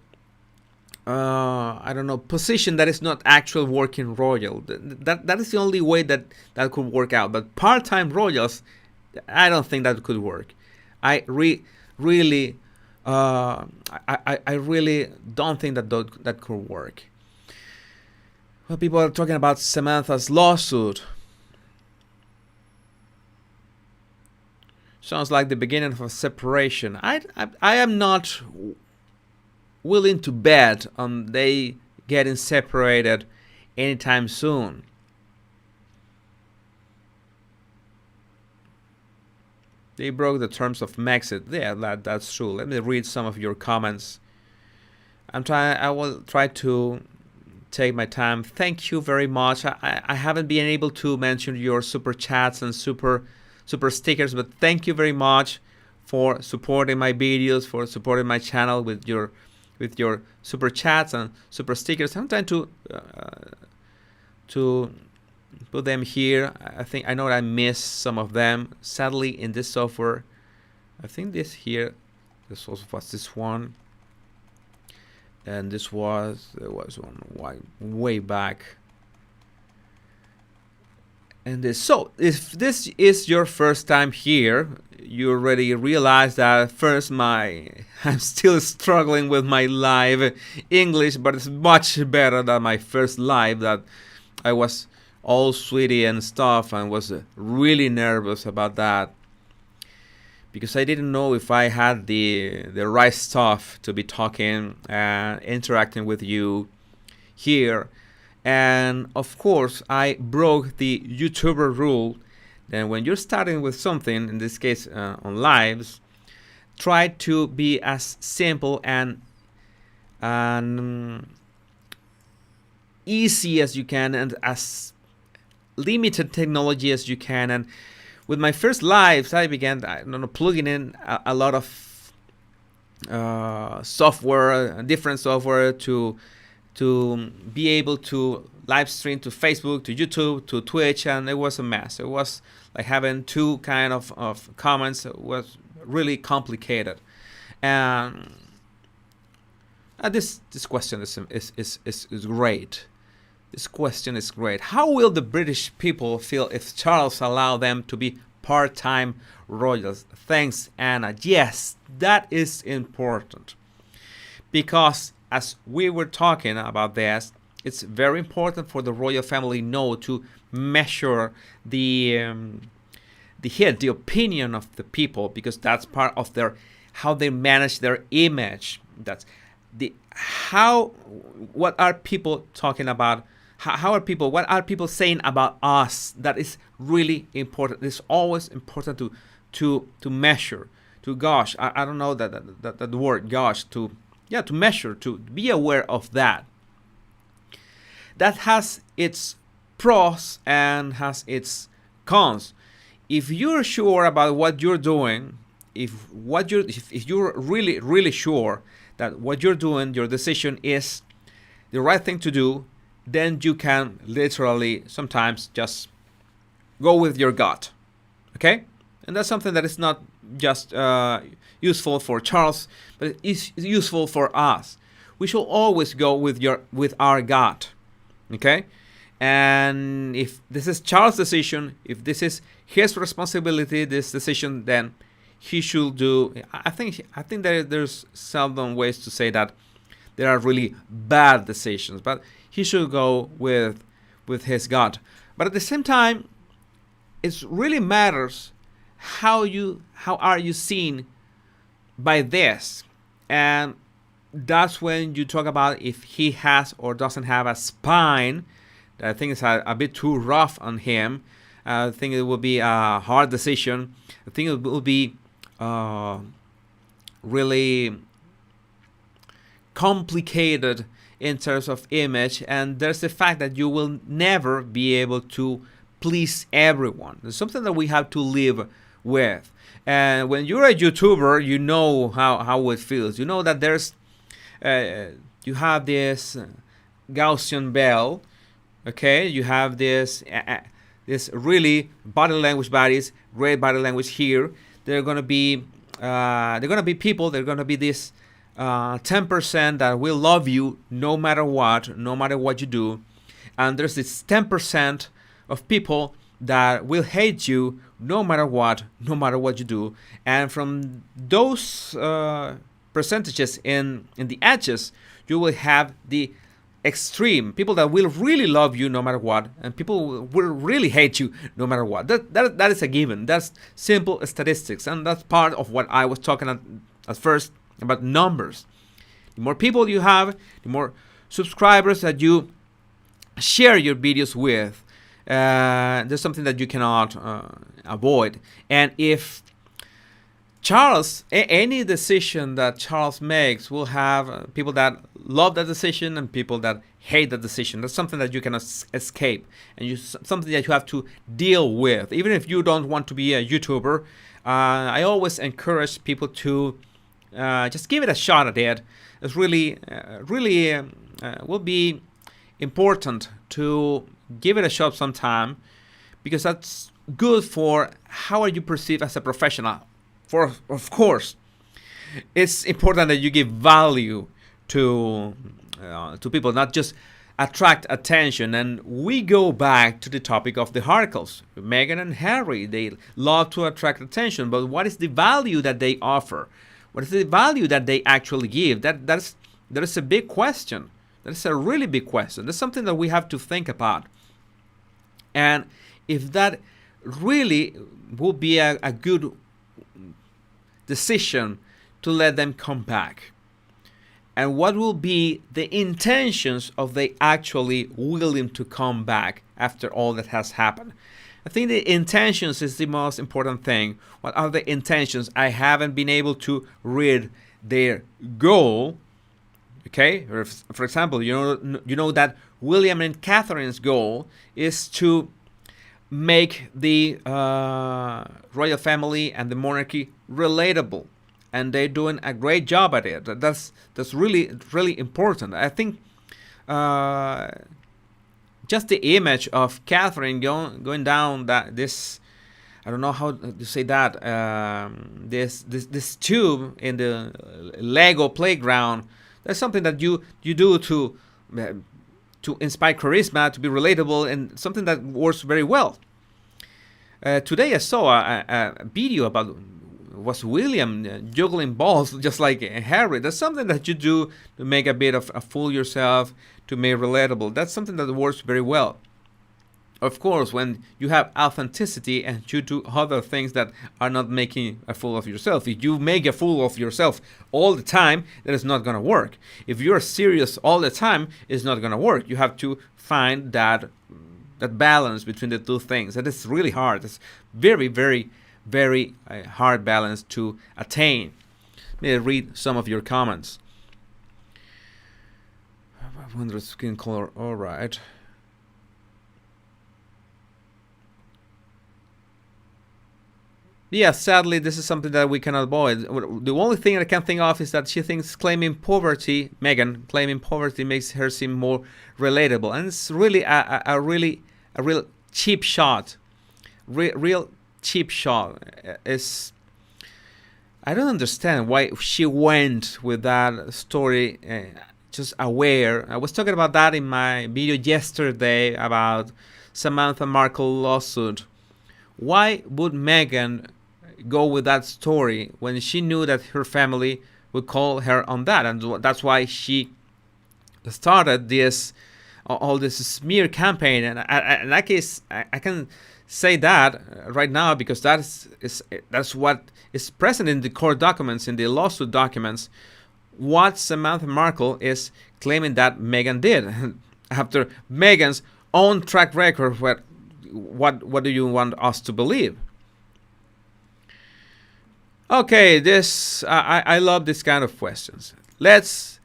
I don't know, position that is not actual working royal, that is the only way that could work out. But part-time royals, I don't think that could work. I really don't think that could work. Well, people are talking about Samantha's lawsuit. Sounds like the beginning of a separation. I am not willing to bet on they getting separated anytime soon. They broke the terms of Megxit. Yeah, that's true. Let me read some of your comments. I will try to take my time. Thank you very much. I haven't been able to mention your super chats and super stickers, but thank you very much for supporting my videos, for supporting my channel with your super chats and super stickers. I'm trying to put them here. I know I missed some of them. Sadly, in this software, I think this also was this one. And there was one way back. And if this is your first time here, you already realize that first I'm still struggling with my live English, but it's much better than my first live that I was all sweaty and stuff and was really nervous about that, because I didn't know if I had the right stuff to be talking and interacting with you here. And of course, I broke the YouTuber rule. Then when you're starting with something, in this case on lives, try to be as simple and easy as you can, and as limited technology as you can. And with my first lives, I began plugging in a lot of software, different software to be able to live stream to Facebook, to YouTube, to Twitch, and it was a mess. It was like having two kind of comments. It was really complicated. And this question is great. This question is great. How will the British people feel if Charles allowed them to be part-time royals? Thanks, Anna. Yes, that is important. Because as we were talking about this, it's very important for the royal family to measure the opinion of the people, because that's part of how they manage their image. That's what are people talking about? What are people saying about us? That is really important. It's always important to measure, to gauge. I don't know that word, gauge, to measure, to be aware of that. That has its pros and has its cons. If you're sure about what you're doing, if you're really sure that what you're doing, your decision is the right thing to do, then you can literally sometimes just go with your gut. Okay? And that's something that is not just useful for Charles, but it's useful for us. We should always go with our gut. Okay? And if this is Charles' decision, if this is his responsibility, this decision, then he should do. I think there's seldom ways to say that there are really bad decisions, but he should go with his gut. But at the same time, it really matters how are you seen by this. And that's when you talk about if he has or doesn't have a spine. I think it's a bit too rough on him. I think it will be a hard decision. I think it will be really complicated in terms of image, and there's the fact that you will never be able to please everyone. It's something that we have to live with. And when you're a YouTuber, you know how it feels. You know that there's you have this Gaussian bell. Okay, you have this really body language great body language here. They're gonna be people. They're gonna be this 10% that will love you no matter what you do, and there's this 10% of people that will hate you no matter what you do. And from those percentages in the edges, you will have the extreme people that will really love you no matter what, and people will really hate you no matter what. That is a given. That's simple statistics, and that's part of what I was talking at first about numbers. The more people you have, the more subscribers that you share your videos with. There's something that you cannot avoid. And if Charles, any decision that Charles makes will have people that love that decision and people that hate that decision. That's something that you cannot escape, and something that you have to deal with. Even if you don't want to be a YouTuber, I always encourage people to just give it a shot at it. It's really will be important to give it a shot sometime, because that's good for how are you perceived as a professional. For, of course, it's important that you give value to people, not just attract attention. And we go back to the topic of the articles. Meghan and Harry, they love to attract attention, but what is the value that they offer? What is the value that they actually give? That is a big question. That is a really big question. That's something that we have to think about. And if that really will be a good decision to let them come back, and what will be the intentions of they actually willing to come back after all that has happened. I think the intentions is the most important thing. What are the intentions? I haven't been able to read their goal. Okay, for example, you know that William and Catherine's goal is to make the royal family and the monarchy relatable, and they're doing a great job at it. That's really important. I think just the image of Catherine going down this, I don't know how to say that, this tube in the Lego playground. That's something that you do to inspire charisma, to be relatable, and something that works very well. Today I saw a video about was William juggling balls just like Harry. That's something that you do to make a bit of a fool yourself, to make relatable. That's something that works very well. Of course, when you have authenticity and you do other things that are not making a fool of yourself. If you make a fool of yourself all the time, that is not going to work. If you're serious all the time, it's not going to work. You have to find that balance between the two things. And it's really hard. It's very hard balance to attain. Let me read some of your comments. I wonder skin color. All right. Yeah, sadly, this is something that we cannot avoid. The only thing I can think of is that she thinks Meghan claiming poverty makes her seem more relatable, and it's really a real cheap shot. Real cheap shot. Is I don't understand why she went with that story. Just aware. I was talking about that in my video yesterday about Samantha Markle lawsuit. Why would Meghan go with that story when she knew that her family would call her on that? And that's why she started all this smear campaign. And in that case, I can say that right now, because that's what is present in the court documents, in the lawsuit documents, what Samantha Markle is claiming that Meghan did. After Meghan's own track record, what do you want us to believe? Okay, I love this kind of questions. Let's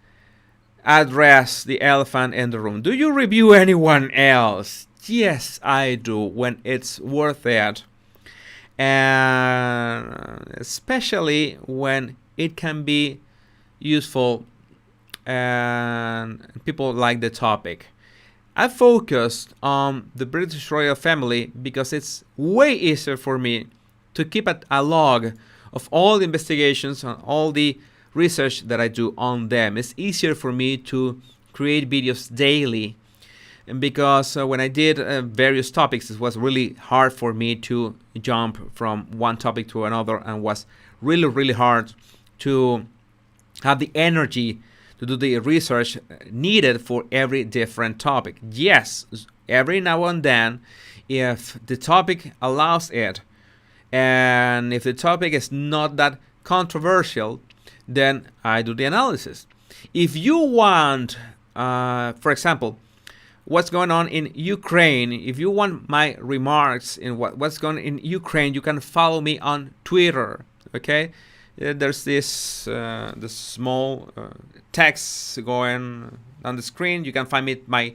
address the elephant in the room. Do you review anyone else? Yes, I do, when it's worth it. And especially when it can be useful and people like the topic. I focused on the British royal family because it's way easier for me to keep a log of all the investigations and all the research that I do on them. It's easier for me to create videos daily, and because when I did various topics, it was really hard for me to jump from one topic to another, and was really hard to have the energy to do the research needed for every different topic. Yes, every now and then, if the topic allows it, and if the topic is not that controversial, then I do the analysis. If you want, for example, what's going on in Ukraine. If you want my remarks in what's going on in Ukraine, you can follow me on Twitter. Okay, there's this small text going on the screen. You can find me my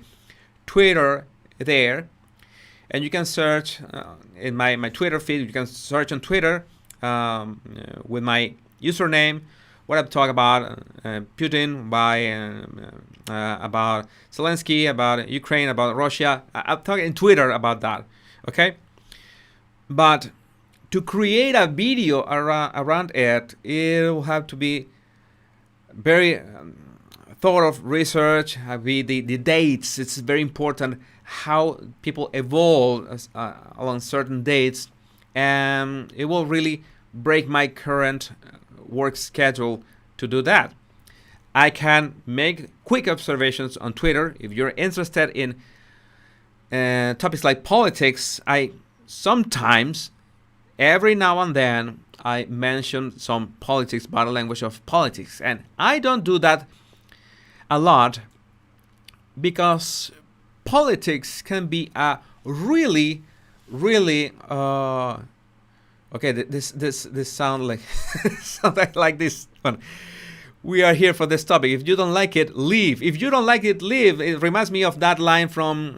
Twitter there, and you can search in my Twitter feed. You can search on Twitter with my username what I'm talking about Putin, about Zelensky, about Ukraine, about Russia. I'm talking in Twitter about that. Okay, but to create a video around it, it will have to be very thought of research. The dates. It's very important how people evolve along certain dates, and it will really break my current work schedule to do that. I can make quick observations on Twitter. If you're interested in topics like politics, I sometimes, every now and then, I mention some politics, body language of politics. And I don't do that a lot because politics can be a really okay, this sound like something like this one. We are here for this topic. If you don't like it, leave. If you don't like it, leave. It reminds me of that line from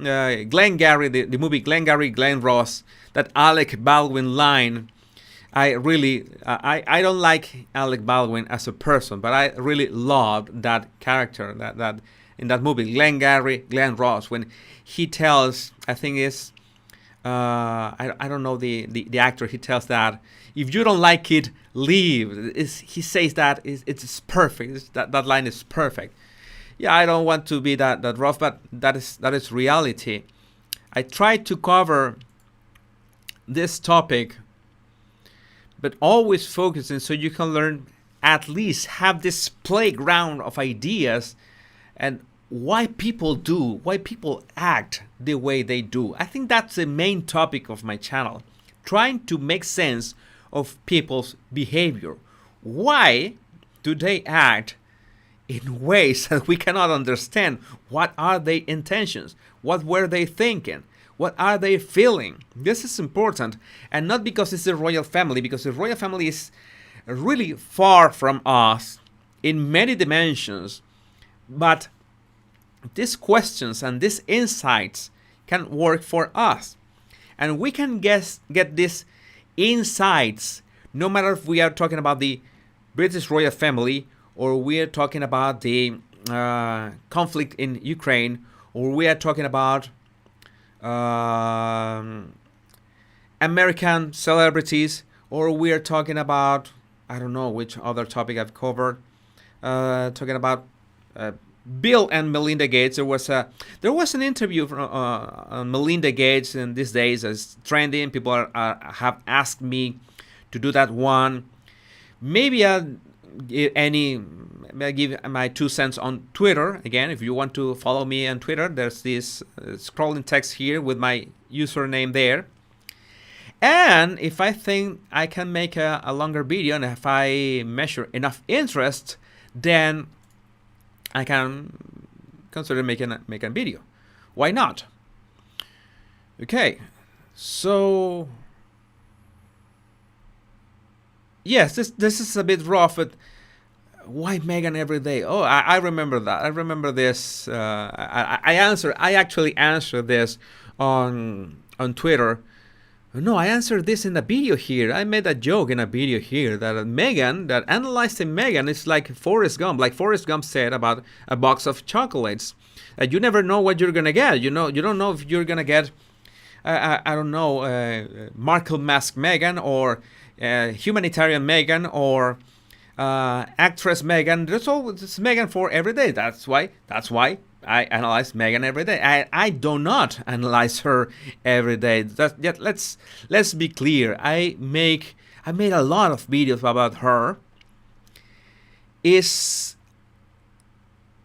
Glengarry, the movie Glengarry, Glen Ross, that Alec Baldwin line. I don't like Alec Baldwin as a person, but I really loved that character that in that movie, Glengarry, Glen Ross, when he tells, I think it's I don't know the actor. He tells that if you don't like it, leave. He says that it's perfect. That line is perfect. Yeah, I don't want to be that rough, but that is reality. I tried to cover this topic, but always focusing so you can learn, at least have this playground of ideas and why people act the way they do. I think that's the main topic of my channel, trying to make sense of people's behavior. Why do they act in ways that we cannot understand? What are their intentions? What were they thinking? What are they feeling? This is important, and not because it's the royal family, because the royal family is really far from us in many dimensions, but these questions and these insights can work for us. And we can get these insights no matter if we are talking about the British royal family, or we are talking about the conflict in Ukraine, or we are talking about American celebrities, or we are talking about, I don't know which other topic I've covered, talking about Bill and Melinda Gates. There was an interview from Melinda Gates, and these days is trending. People have asked me to do that one. Maybe I'll give my 2 cents on Twitter. Again, if you want to follow me on Twitter, there's this scrolling text here with my username there. And if I think I can make a longer video, and if I measure enough interest, then I can consider making a video. Why not? Okay, so yes, this is a bit rough, but why Meghan every day? Oh, I remember that. I remember this. I actually answered this on Twitter. No, I answered this in a video here. I made a joke in a video here that Meghan, that analyzing Meghan is like Forrest Gump. Like Forrest Gump said about a box of chocolates. You never know what you're gonna get. You don't know if you're gonna get, I don't know, Markle mask Meghan, or humanitarian Meghan, or actress Meghan. There's always Meghan for every day. That's why I analyze Meghan every day. I do not analyze her every day. Yet let's be clear. I made a lot of videos about her.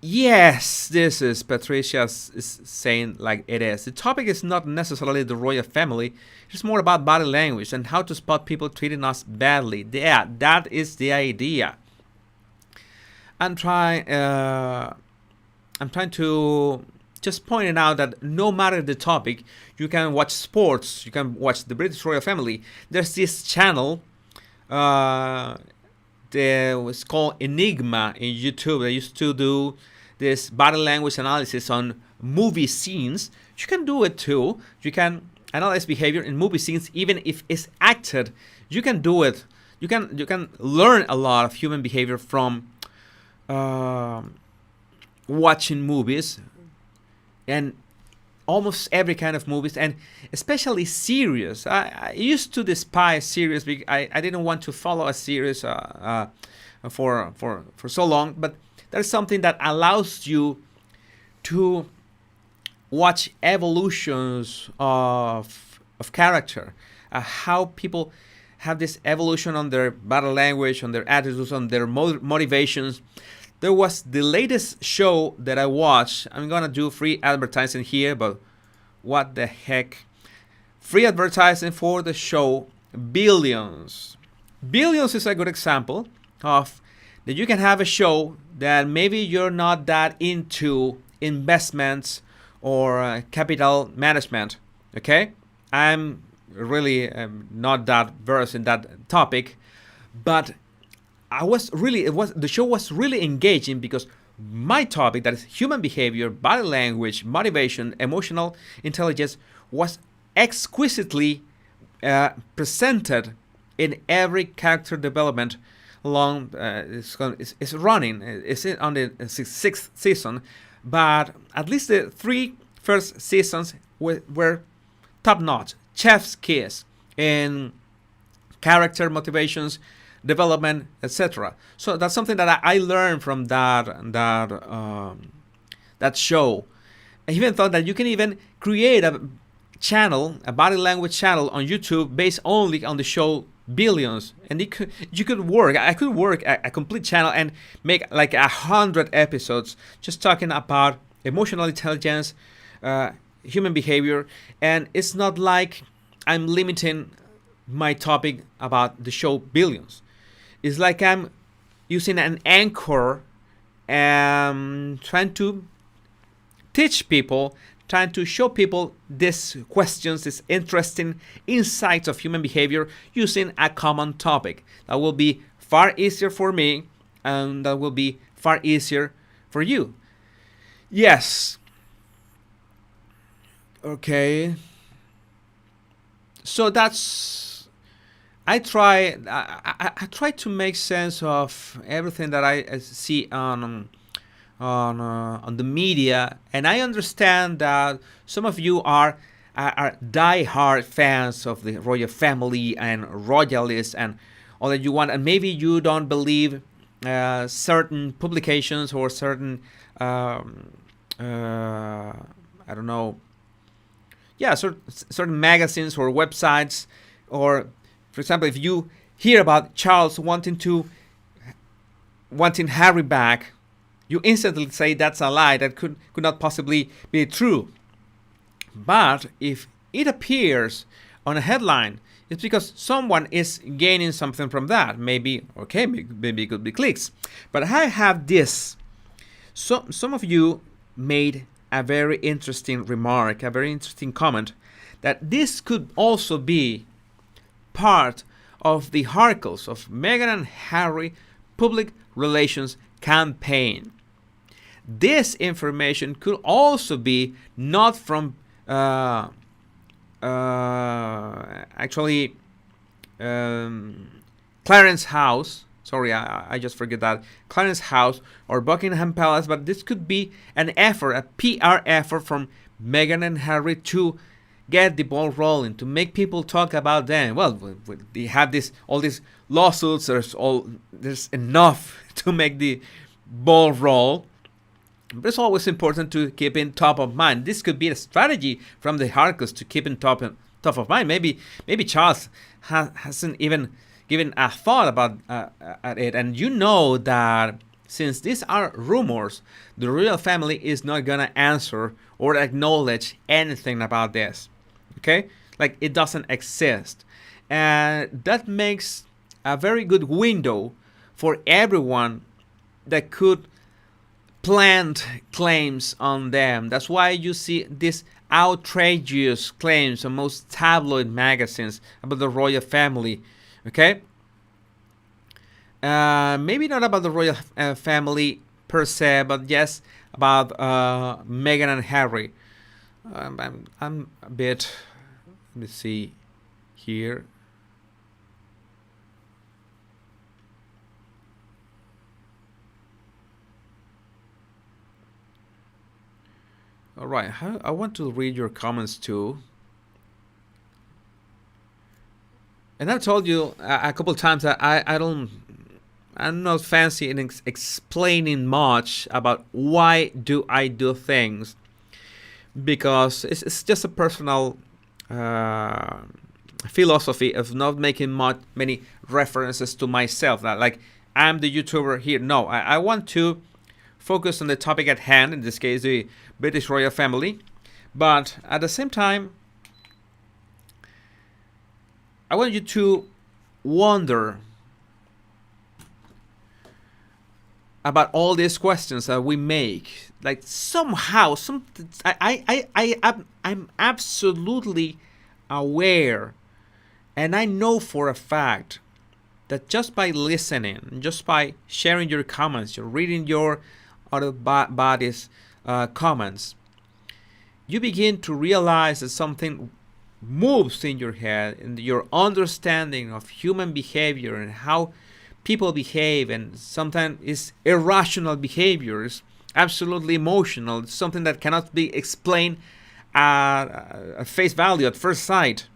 Yes, this is Patricia is saying like it is. The topic is not necessarily the royal family. It's more about body language and how to spot people treating us badly. Yeah, that is the idea. I'm trying to just pointing out that no matter the topic, you can watch sports, you can watch the British royal family. There's this channel that was called Enigma in YouTube. They used to do this body language analysis on movie scenes. You can do it too. You can analyze behavior in movie scenes, even if it's acted. You can do it. You can learn a lot of human behavior from watching movies, and almost every kind of movies, and especially series. I used to despise series because I didn't want to follow a series for so long, but there's something that allows you to watch evolutions of character, how people have this evolution on their body language, on their attitudes, on their motivations. There was the latest show that I watched. I'm gonna do free advertising here, but what the heck? Free advertising for the show Billions. Billions is a good example of that you can have a show that maybe you're not that into investments or capital management. Okay, I'm really not that versed in that topic, but the show was really engaging because my topic, that is human behavior, body language, motivation, emotional intelligence, was exquisitely presented in every character development along. It's running. It's on the sixth season, but at least the three first seasons were top notch, chef's kiss in character motivations, development, etc. So that's something that I learned from that show. I even thought that you can even create a channel, a body language channel on YouTube based only on the show Billions, and you could work. I could work a complete channel and make like 100 episodes just talking about emotional intelligence, human behavior, and it's not like I'm limiting my topic about the show Billions. It's like I'm using an anchor and trying to teach people, trying to show people these questions, these interesting insights of human behavior using a common topic. That will be far easier for me, and that will be far easier for you. Yes. Okay. So that's... I try to make sense of everything that I see on the media, and I understand that some of you are die-hard fans of the royal family and royalists and all that you want, and maybe you don't believe certain publications or certain I don't know, certain magazines or websites, or for example, if you hear about Charles wanting Harry back, you instantly say that's a lie, that could not possibly be true. But if it appears on a headline, it's because someone is gaining something from that. Maybe it could be clicks. But I have this. So some of you made a very interesting remark, a very interesting comment, that this could also be part of the Harkles, of Meghan and Harry public relations campaign. This information could also be not from Clarence House. Sorry, I just forget that. Clarence House or Buckingham Palace, but this could be an effort, a PR effort from Meghan and Harry to get the ball rolling, to make people talk about them. Well, they have all these lawsuits. There's enough to make the ball roll. But it's always important to keep in top of mind. This could be a strategy from the Harkles to keep in top of mind. Maybe Charles hasn't even given a thought about it. And you know that since these are rumors, the royal family is not gonna answer or acknowledge anything about this. Okay, like it doesn't exist, and that makes a very good window for everyone that could plant claims on them. That's why you see these outrageous claims on most tabloid magazines about the royal family. Okay? Maybe not about the royal family per se, but yes, about Meghan and Harry. I'm a bit. Let me see here. All right, I want to read your comments too. And I've told you a couple of times that I'm not fancy in explaining much about why do I do things, because it's just a personal philosophy of not making many references to myself. Like I'm the YouTuber here. No, I want to focus on the topic at hand, in this case the British royal family, but at the same time I want you to wonder about all these questions that we make. Like somehow, I'm absolutely aware, and I know for a fact that just by listening, just by sharing your comments, you're reading your other body's comments, you begin to realize that something moves in your head, and your understanding of human behavior and how people behave, and sometimes it's irrational behaviors, absolutely emotional, something that cannot be explained at face value, at first sight,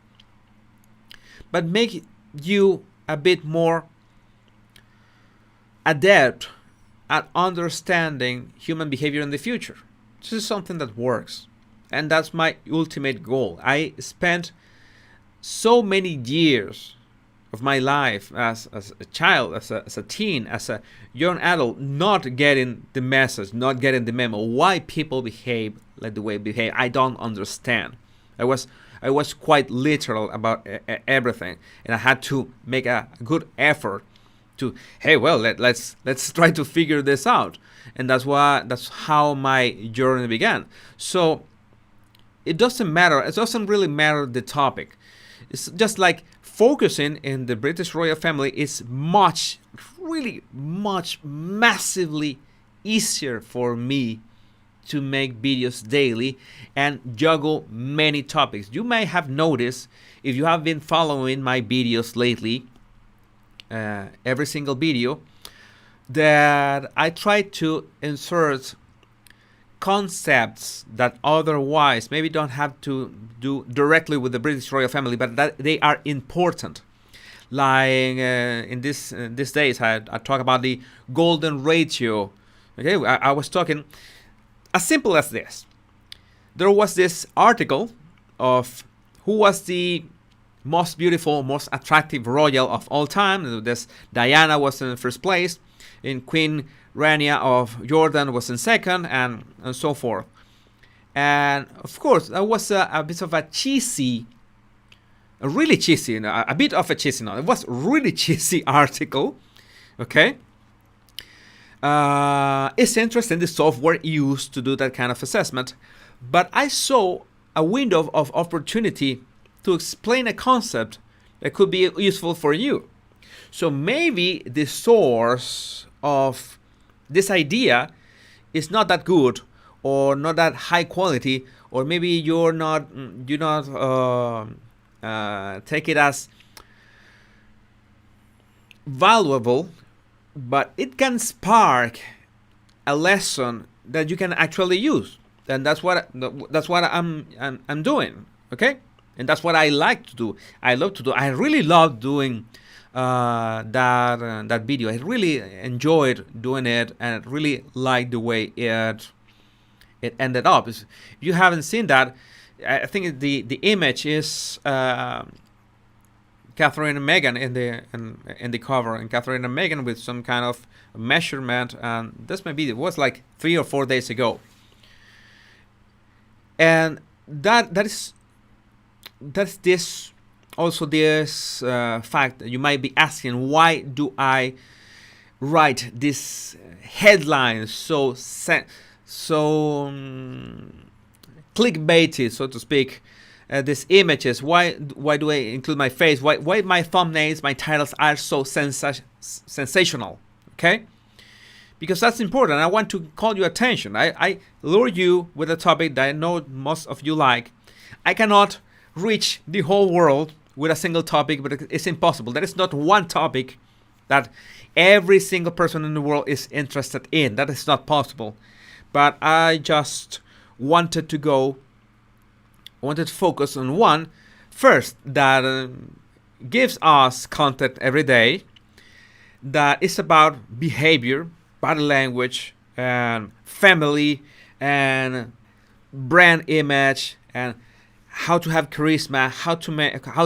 but make you a bit more adept at understanding human behavior in the future. This is something that works, and that's my ultimate goal. I spent so many years of my life as a child, as a teen, as a young adult, not getting the message, not getting the memo, why people behave like the way they behave. I don't understand. I was quite literal about everything, and I had to make a good effort to, hey, well, let's try to figure this out, and that's how my journey began. So it doesn't matter. It doesn't really matter the topic. It's just like focusing in the British royal family is really much, massively easier for me to make videos daily and juggle many topics. You may have noticed, if you have been following my videos lately, every single video, that I try to insert concepts that otherwise maybe don't have to do directly with the British royal family, but that they are important. Like in these days, I talk about the golden ratio. Okay, I was talking as simple as this. There was this article of who was the most beautiful, most attractive royal of all time. This Diana was in first place, and Queen Rania of Jordan was in second, and so forth. And of course, that was a bit of a cheesy, a really cheesy, a bit of a cheesy, no, it was really cheesy article. Okay. It's interesting, the software used to do that kind of assessment, but I saw a window of opportunity to explain a concept that could be useful for you. So maybe the source of this idea is not that good, or not that high quality, or maybe you not take it as valuable, but it can spark a lesson that you can actually use, and that's what I'm doing. Okay. And that's what I like to do. I love to do. I really love doing that video. I really enjoyed doing it, and really liked the way it ended up. If you haven't seen that, I think the image is Catherine and Meghan in the cover, and Catherine and Meghan with some kind of measurement. And this maybe it was like 3 or 4 days ago, and that's this also this fact that you might be asking, why do I write this headline so clickbaity, so to speak. These images. Why do I include my face? Why my thumbnails, my titles are so sensational? Okay, because that's important. I want to call your attention. I lure you with a topic that I know most of you like. I cannot reach the whole world with a single topic, but it's impossible. There is not one topic that every single person in the world is interested in. That is not possible. But I just wanted to focus on one first that gives us content every day, that is about behavior, body language, and family, and brand image, and how to have charisma, how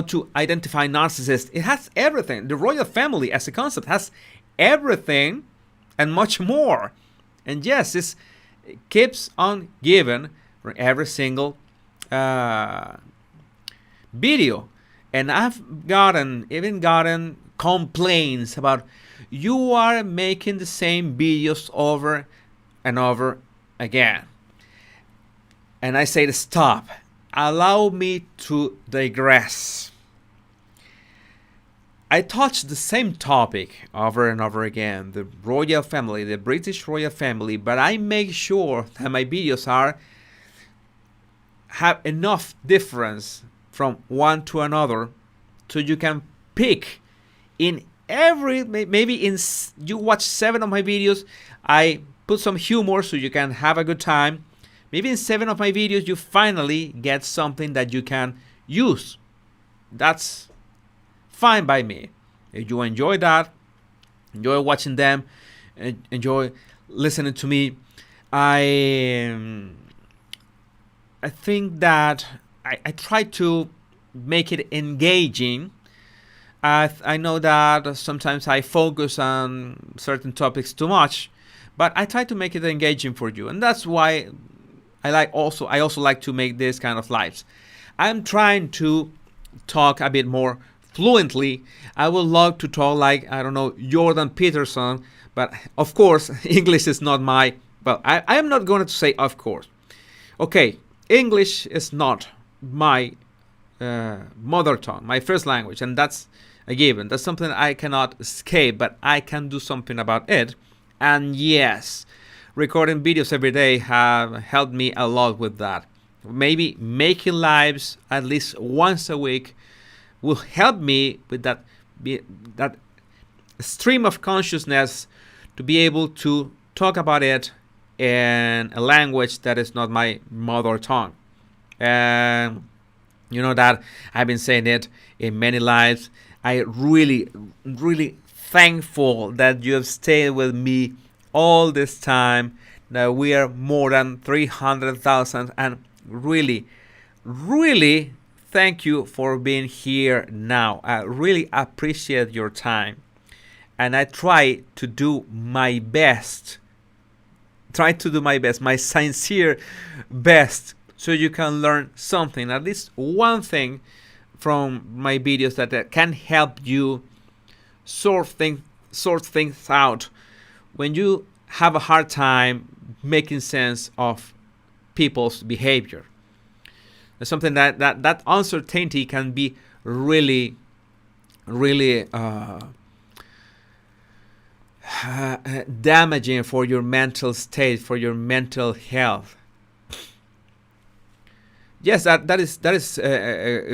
to identify narcissists. It has everything. The royal family as a concept has everything and much more. And yes, this keeps on giving for every single video. And I've even gotten complaints about, you are making the same videos over and over again. And I say to stop. Allow me to digress. I touch the same topic over and over again, the royal family, the British royal family, but I make sure that my videos have enough difference from one to another, so you can pick in every, you watch 7 of my videos, I put some humor so you can have a good time. Maybe in 7 of my videos you finally get something that you can use. That's fine by me. If you enjoy that, enjoy watching them, enjoy listening to me, I think that I try to make it engaging. I know that sometimes I focus on certain topics too much, but I try to make it engaging for you, and that's why I also like to make this kind of lives. I'm trying to talk a bit more fluently. I would love to talk like, I don't know, Jordan Peterson, but of course English is not my, well, I am not going to say of course. Okay, English is not my mother tongue, my first language, and that's a given. That's something I cannot escape, but I can do something about it. And yes, recording videos every day have helped me a lot with that. Maybe making lives at least once a week will help me with that stream of consciousness to be able to talk about it in a language that is not my mother tongue. And you know that I've been saying it in many lives. I really thankful that you have stayed with me all this time. Now we are more than 300,000, and really thank you for being here now. I really appreciate your time, and I try to do my best, my sincere best, so you can learn something, at least one thing from my videos that can help you sort things out when you have a hard time making sense of people's behavior. It's something that uncertainty can be really damaging for your mental state, for your mental health. Yes, that is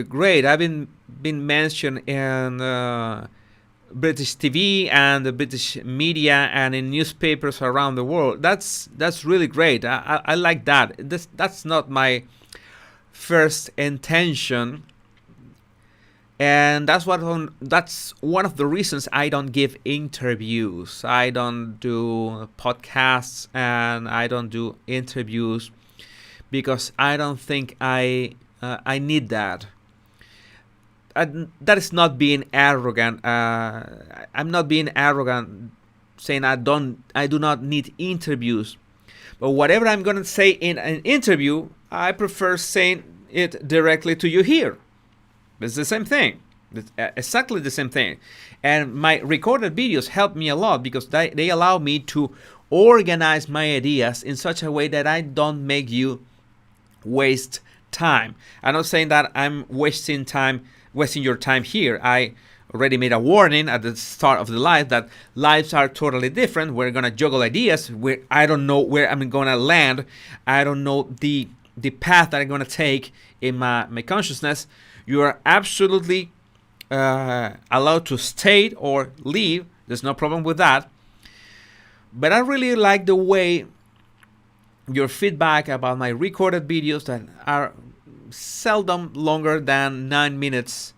great. I've been mentioned in British TV and the British media and in newspapers around the world. That's really great. I like that. That's not my first intention, and that's one of the reasons I don't give interviews. I don't do podcasts and I don't do interviews, because I don't think I need that. That is not being arrogant. I'm not being arrogant saying I do not need interviews. But whatever I'm going to say in an interview, I prefer saying it directly to you here. It's the same thing. It's exactly the same thing. And my recorded videos help me a lot because they allow me to organize my ideas in such a way that I don't make you waste time. I'm not saying that I'm wasting your time here. I already made a warning at the start of the live that lives are totally different. We're gonna juggle ideas. I don't know where I'm gonna land. I don't know the path that I'm gonna take in my consciousness. You are absolutely allowed to stay or leave. There's no problem with that. But I really like the way your feedback about my recorded videos that are seldom longer than 9 minutes,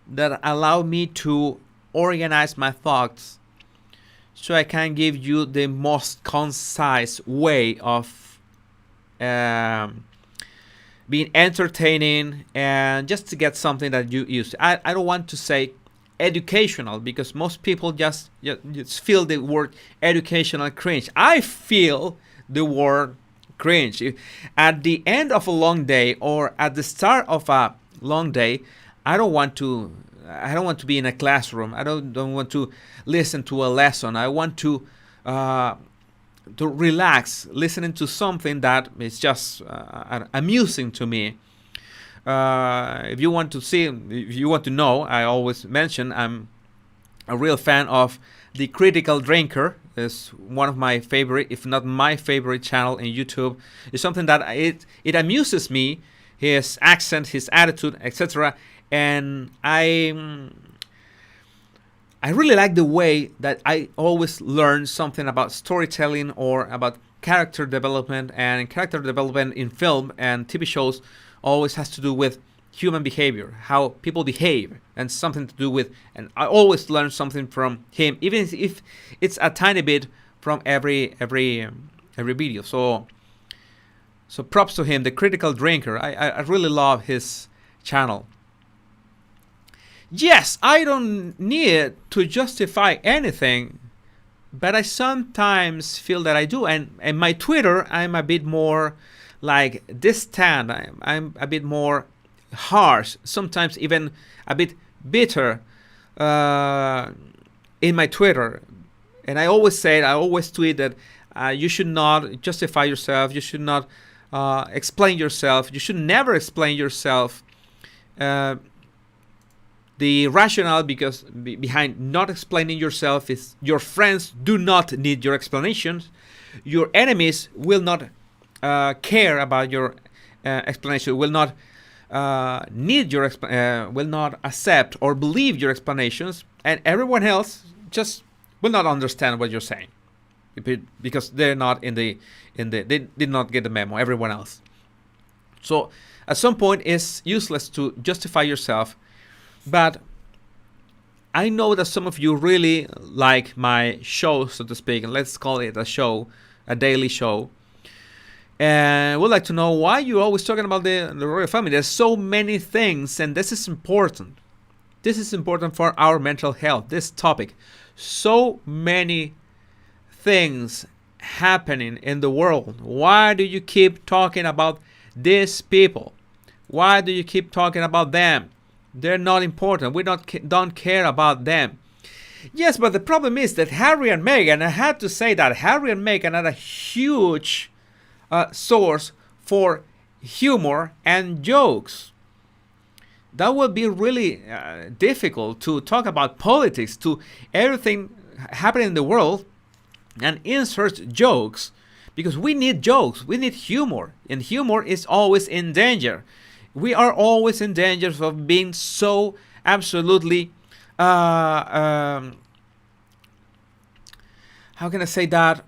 that allow me to organize my thoughts so I can give you the most concise way of being entertaining and just to get something that you use. I don't want to say educational because most people just feel the word educational cringe. I feel the word cringe. At the end of a long day or at the start of a long day, I don't want to be in a classroom. I don't want to listen to a lesson. I want to relax, listening to something that is just amusing to me. If you want to know, I always mention I'm a real fan of The Critical Drinker. Is one of my favorite, if not my favorite channel in YouTube. It's something that it amuses me, his accent, his attitude, etc. And I really like the way that I always learn something about storytelling or about character development. And character development in film and TV shows always has to do with human behavior, how people behave, and something to do with, and I always learn something from him, even if it's a tiny bit from every video. So props to him, The Critical Drinker. I really love his channel. Yes, I don't need to justify anything, but I sometimes feel that I do. And my Twitter, I'm a bit more like distant. I'm a bit more harsh, sometimes even a bit bitter in my Twitter. And I always tweet that you should not justify yourself. You should not explain yourself. You should never explain yourself. The rationale behind not explaining yourself is your friends do not need your explanations. Your enemies will not care about your explanation, will not need your will not accept or believe your explanations, and everyone else just will not understand what you're saying because they're not they did not get the memo. Everyone else. So at some point, it's useless to justify yourself. But I know that some of you really like my show, so to speak, and let's call it a show, a daily show. And would like to know why you're always talking about the royal family. There's so many things, and this is important. This is important for our mental health, this topic. So many things happening in the world. Why do you keep talking about these people? Why do you keep talking about them? They're not important. We don't care about them. Yes, but the problem is that Harry and Meghan, I had to say that Harry and Meghan are a huge source for humor and jokes. That would be really difficult to talk about politics, to everything happening in the world, and insert jokes, because we need jokes, we need humor, and humor is always in danger. We are always in danger of being so absolutely, how can I say that,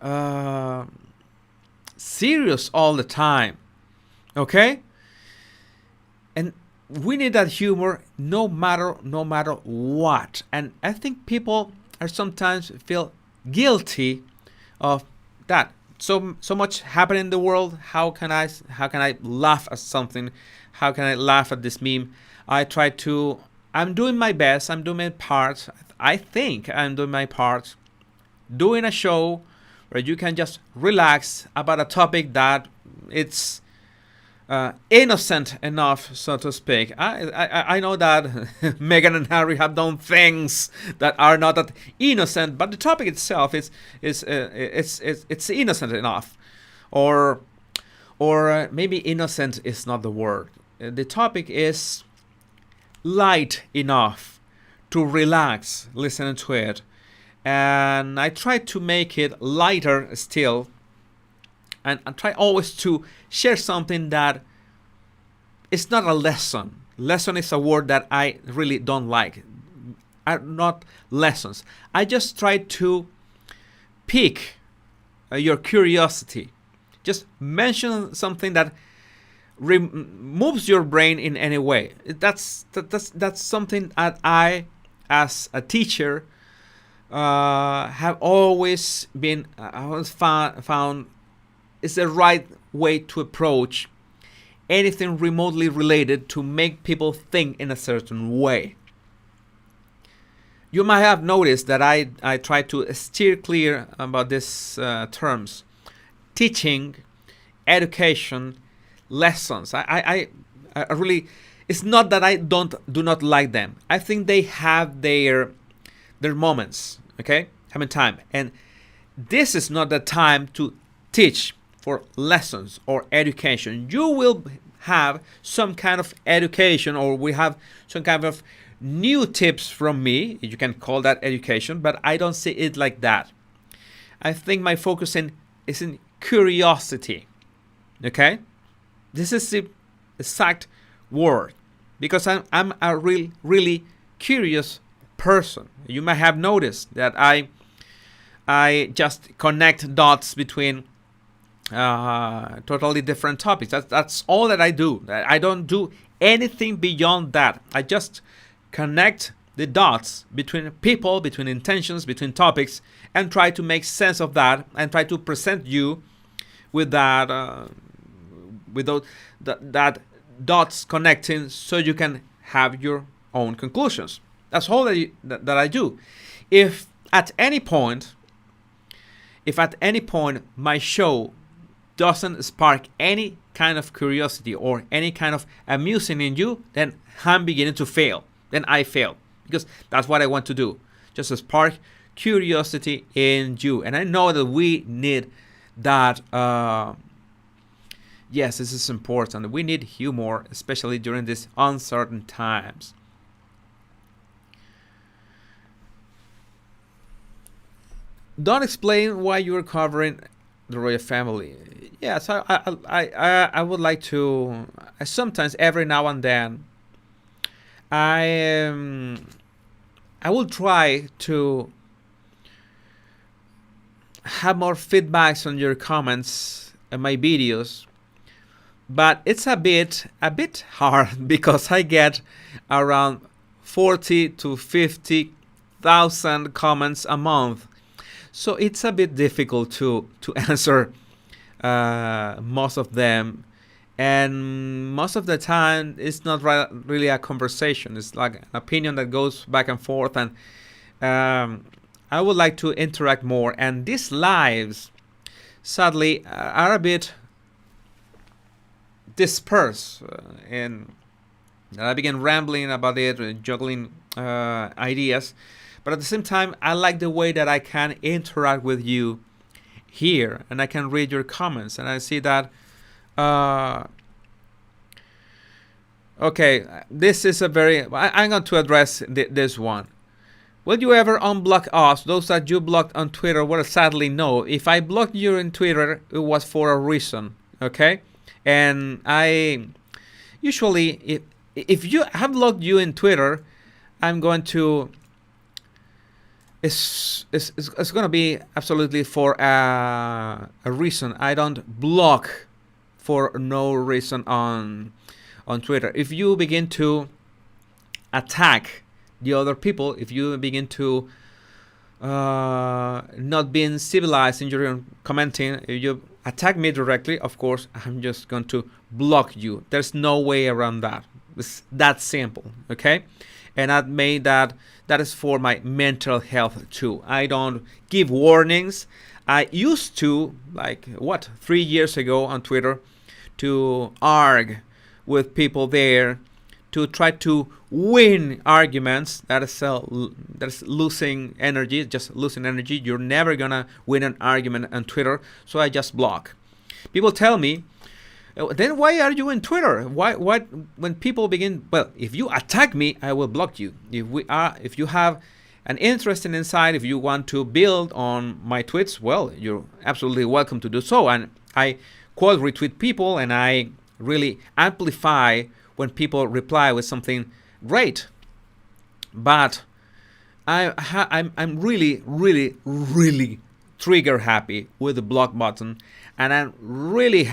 serious all the time, okay? And we need that humor no matter what. And I think people are sometimes feel guilty of that. So much happening in the world. How can I laugh at something? How can I laugh at this meme? I'm doing my best. I'm doing my part. I think I'm doing my part. Doing a show where you can just relax about a topic that it's innocent enough, so to speak. I know that Meghan and Harry have done things that are not that innocent, but the topic itself it's innocent enough, or maybe innocent is not the word. The topic is light enough to relax listening to it, and I try to make it lighter still, and I try always to share something that is not a lesson. Lesson is a word that I really don't like. Are not lessons. I just try to pique your curiosity. Just mention something that moves your brain in any way. That's something that I, as a teacher, have always been found is the right way to approach anything remotely related to make people think in a certain way. You might have noticed that I try to steer clear about these terms: teaching, education, lessons. I really, it's not that I do not like them. I think they have their moments, okay, having time, and this is not the time to teach for lessons or education. You will have some kind of education, or we have some kind of new tips from me. You can call that education, but I don't see it like that. I think my focus is in curiosity. Okay, this is the exact word, because I'm a really curious person. You might have noticed that I just connect dots between totally different topics. That's all that I do. I don't do anything beyond that. I just connect the dots between people, between intentions, between topics, and try to make sense of that, and try to present you with that that dots connecting, so you can have your own conclusions. That's all that I do. If at any point my show doesn't spark any kind of curiosity or any kind of amusing in you, then I'm beginning to fail. Then I fail, because that's what I want to do. Just to spark curiosity in you. And I know that we need that. Yes, this is important. We need humor, especially during these uncertain times. Don't explain why you're covering the royal family. Yes, I would like to. Sometimes, every now and then, I will try to have more feedbacks on your comments and my videos, but it's a bit hard because I get around 40 to 50,000 comments a month. So it's a bit difficult to answer most of them, and most of the time it's not really a conversation. It's like an opinion that goes back and forth, and I would like to interact more. And these lives, sadly, are a bit dispersed, and I began rambling about it, juggling ideas. But at the same time, I like the way that I can interact with you here, and I can read your comments, and I see that. Okay, this is a very. I'm going to address this one. Will you ever unblock us? Those that you blocked on Twitter, well, sadly no. If I blocked you on Twitter, it was for a reason. Okay, and I usually, if you have blocked you in Twitter, I'm going to. It's going to be absolutely for a reason. I don't block for no reason on Twitter. If you begin to attack the other people, if you begin to not being civilized in your commenting, if you attack me directly, of course, I'm just going to block you. There's no way around that. It's that simple, okay? And I made that is for my mental health too. I don't give warnings. I used to, 3 years ago on Twitter, to argue with people there, to try to win arguments. That is losing energy, just losing energy. You're never gonna win an argument on Twitter, so I just block. People tell me, then why are you in Twitter? Why when people begin, well, if you attack me, I will block you. If you have an interest in insight, if you want to build on my tweets, well, you're absolutely welcome to do so. And I quote retweet people, and I really amplify when people reply with something great. But I'm really, really, really trigger happy with the block button, and I'm really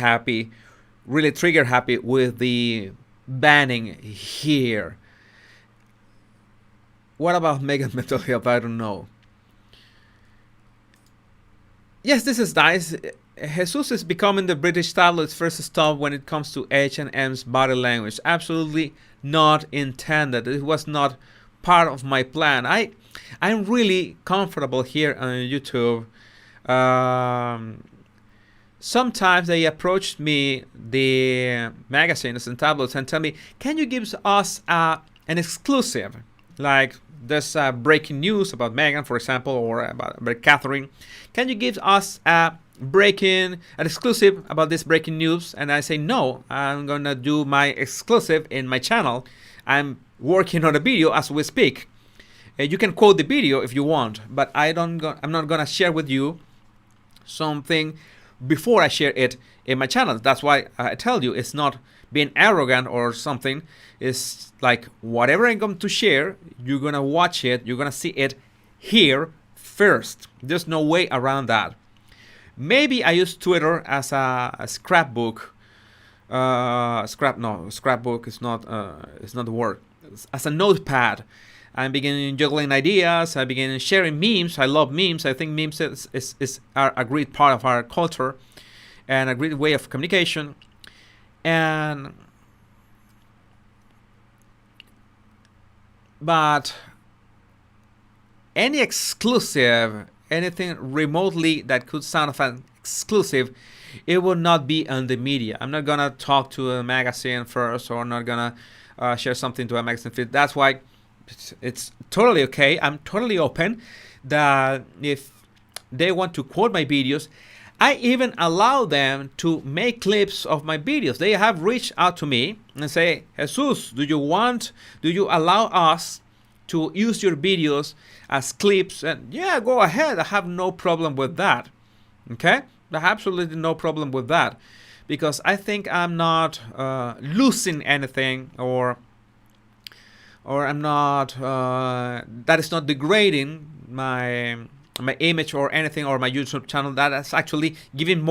trigger happy with the banning here. What about Meghan mental health? I don't know. Yes, this is nice. Jesus is becoming the British tabloid's first stop when it comes to H&M's body language. Absolutely not intended. It was not part of my plan. I'm really comfortable here on YouTube. Sometimes they approach me, the magazines and tabloids, and tell me, can you give us an exclusive? Like there's breaking news about Meghan, for example, or about Catherine. Can you give us an exclusive about this breaking news? And I say, no, I'm going to do my exclusive in my channel. I'm working on a video as we speak. You can quote the video if you want, but I'm not going to share with you something before I share it in my channel. That's why I tell you, it's not being arrogant or something. It's like whatever I'm going to share, you're going to watch it, you're going to see it here first. There's no way around that. Maybe I use Twitter as a scrapbook. Scrapbook is not the word. As a notepad. I'm beginning juggling ideas. I begin sharing memes. I love memes. I think memes are a great part of our culture and a great way of communication. But any exclusive, anything remotely that could sound of an exclusive, it will not be on the media. I'm not gonna talk to a magazine first, or not gonna share something to a magazine feed. That's why it's totally okay. I'm totally open that if they want to quote my videos, I even allow them to make clips of my videos. They have reached out to me and say, Jesus, do you allow us to use your videos as clips? And yeah, go ahead. I have no problem with that. Okay? I have absolutely no problem with that, because I think I'm not losing anything, or I'm not, that is not degrading my image or anything, or my YouTube channel. That is actually giving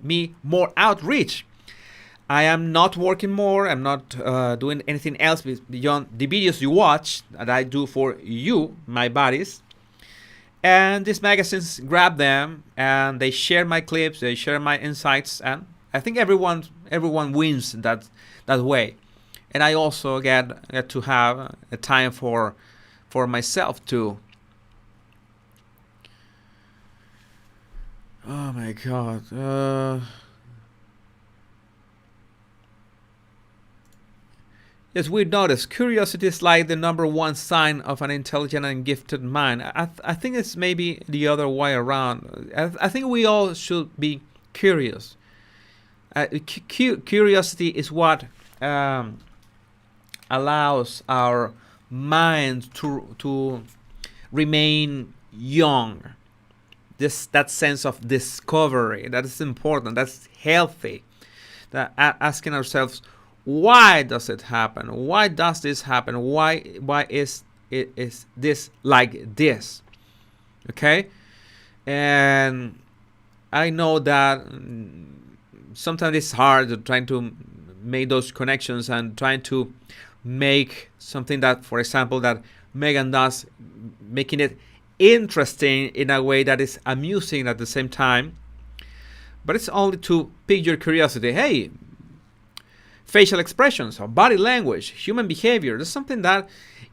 me more outreach. I am not working more. I'm not doing anything else beyond the videos you watch that I do for you, my buddies. And these magazines grab them and they share my clips, they share my insights, and I think everyone wins that way. And I also get to have a time for myself too. Oh my God. Yes, we notice curiosity is like the number one sign of an intelligent and gifted mind. I think it's maybe the other way around. I think we all should be curious. Curiosity is what allows our mind to remain young. That sense of discovery, that is important, that's healthy. That asking ourselves, why does it happen? Why does this happen? Why is this like this? Okay? And I know that sometimes it's hard trying to make those connections and trying to make something that, for example, that Meghan does, making it interesting in a way that is amusing at the same time. But it's only to pique your curiosity. Hey, facial expressions, or body language, human behavior, there's something that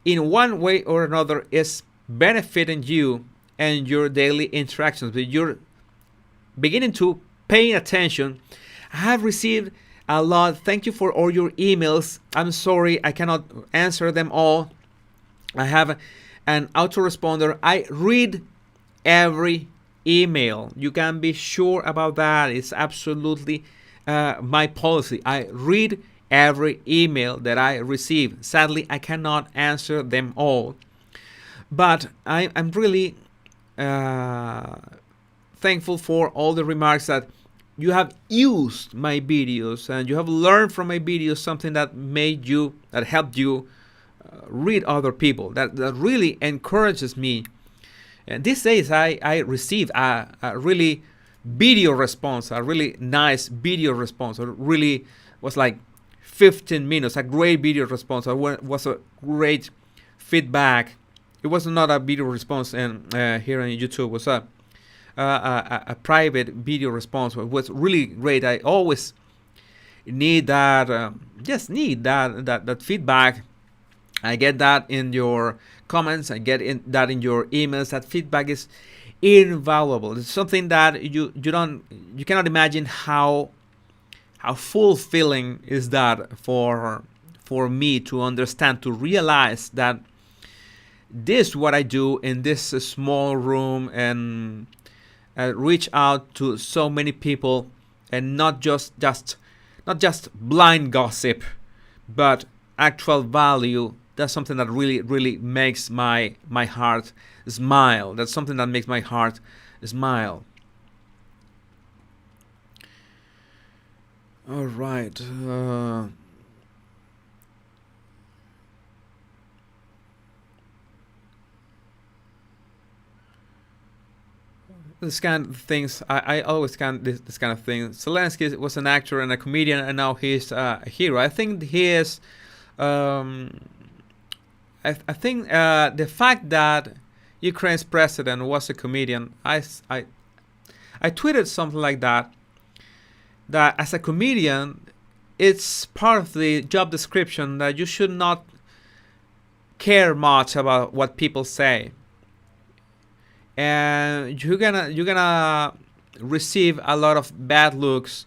in one way or another is benefiting you and your daily interactions. But you're beginning to pay attention I have received a lot. Thank you for all your emails. I'm sorry I cannot answer them all. I have an autoresponder. I read every email. You can be sure about that. It's absolutely my policy. I read every email that I receive. Sadly, I cannot answer them all. But I'm really thankful for all the remarks that you have used my videos and you have learned from my videos something that helped you read other people. That really encourages me. And these days I received a really video response, a really nice video response. It really was like 15 minutes, a great video response. It was a great feedback. It was not a video response here on YouTube. It was a private video response. It was really great. I always need that, that feedback. I get that in your comments. I get that in your emails. That feedback is invaluable. It's something that you cannot imagine how fulfilling is that for me to understand, to realize that this what I do in this small room and reach out to so many people, and not just blind gossip, but actual value. That's something that really makes my heart smile. That's something that makes my heart smile. All right. This kind of things, I always can this kind of thing. Zelensky was an actor and a comedian, and now he's a hero. I think he is. I think the fact that Ukraine's president was a comedian, I tweeted something like that. That as a comedian, it's part of the job description that you should not care much about what people say. And you're gonna receive a lot of bad looks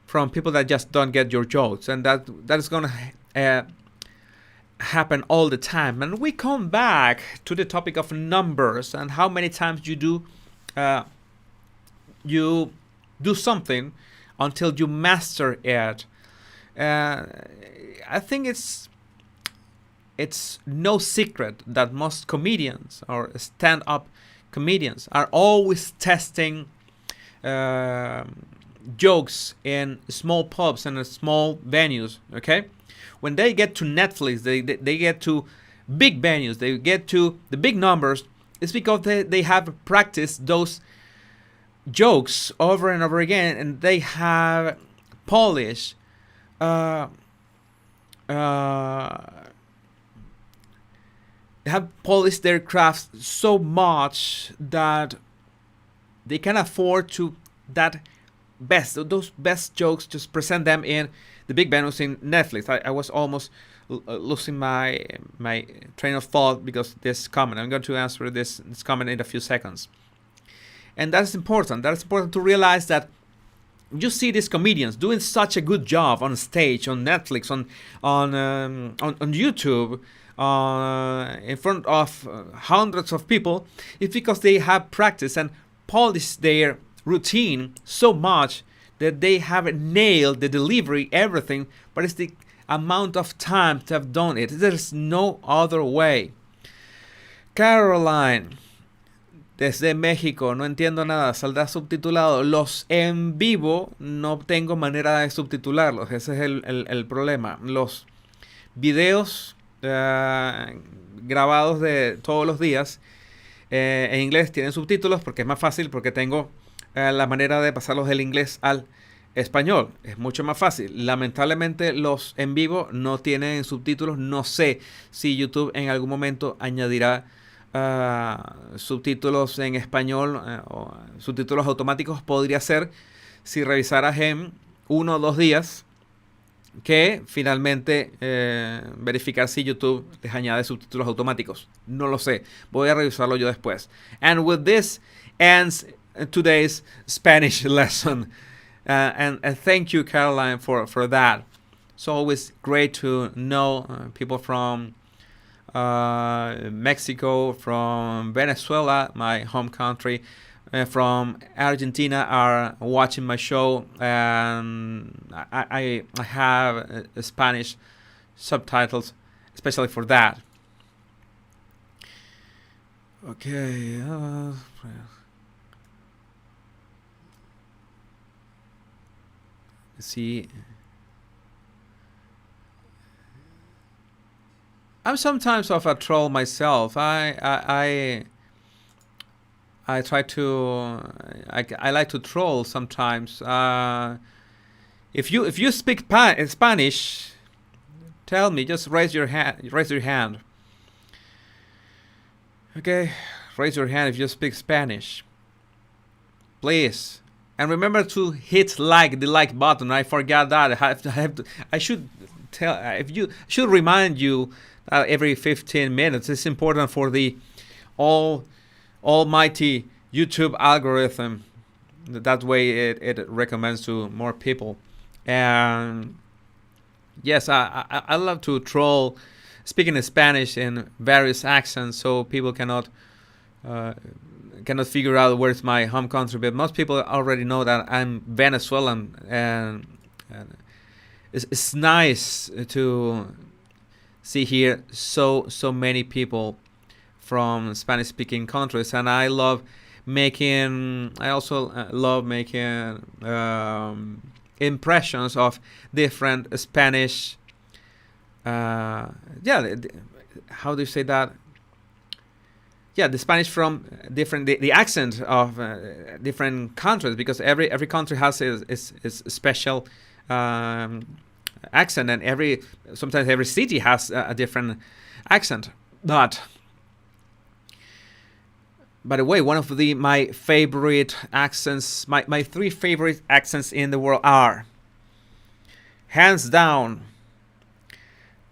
from people that just don't get your jokes, and that is gonna happen all the time. And we come back to the topic of numbers and how many times you do something until you master it. I think it's no secret that most comedians or stand-up comedians are always testing jokes in small pubs and small venues. Okay, when they get to Netflix, they get to big venues, they get to the big numbers. It's because they have practiced those jokes over and over again, and they have polished their crafts so much that they can afford to those best jokes, just present them in the big venues in Netflix. I was almost losing my train of thought because this comment. I'm going to answer this comment in a few seconds. And that's important. That's important to realize that you see these comedians doing such a good job on stage, on Netflix, on YouTube, in front of hundreds of people. It's because they have practiced and polished their routine so much that they have nailed the delivery, everything. But it's the amount of time to have done it. There's no other way. Caroline, desde México, no entiendo nada, saldrá subtitulado. Los en vivo no tengo manera de subtitularlos, ese es el problema. Los videos grabados de todos los días en inglés tienen subtítulos porque es más fácil, porque tengo la manera de pasarlos del inglés al español. Es mucho más fácil. Lamentablemente los en vivo no tienen subtítulos. No sé si YouTube en algún momento añadirá subtítulos en español o subtítulos automáticos. Podría ser si revisaras en 1 o 2 días que finalmente verificar si YouTube les añade subtítulos automáticos. No lo sé. Voy a revisarlo yo después. And with this ends today's Spanish lesson. And thank you, Caroline, for that. It's always great to know people from Mexico, from Venezuela, my home country, from Argentina are watching my show, and I have Spanish subtitles, especially for that. Okay. See, I'm sometimes of a troll myself. I try to I like to troll sometimes. If you speak Spanish, tell me. Just raise your hand. Raise your hand. Okay, raise your hand if you speak Spanish, please. And remember to hit the like button. I forgot that. I should tell. If you should remind you every 15 minutes. It's important for the almighty YouTube algorithm. That way it recommends to more people. And yes, I love to troll speaking in Spanish in various accents so people cannot figure out where's my home country. But most people already know that I'm Venezuelan, and it's nice to see here so many people from Spanish speaking countries. And I love making impressions of different Spanish how do you say that? Yeah, the Spanish from different the accent of different countries, because every country has its special accent, and sometimes every city has a different accent. But by the way, one of my favorite accents, my three favorite accents in the world are, hands down,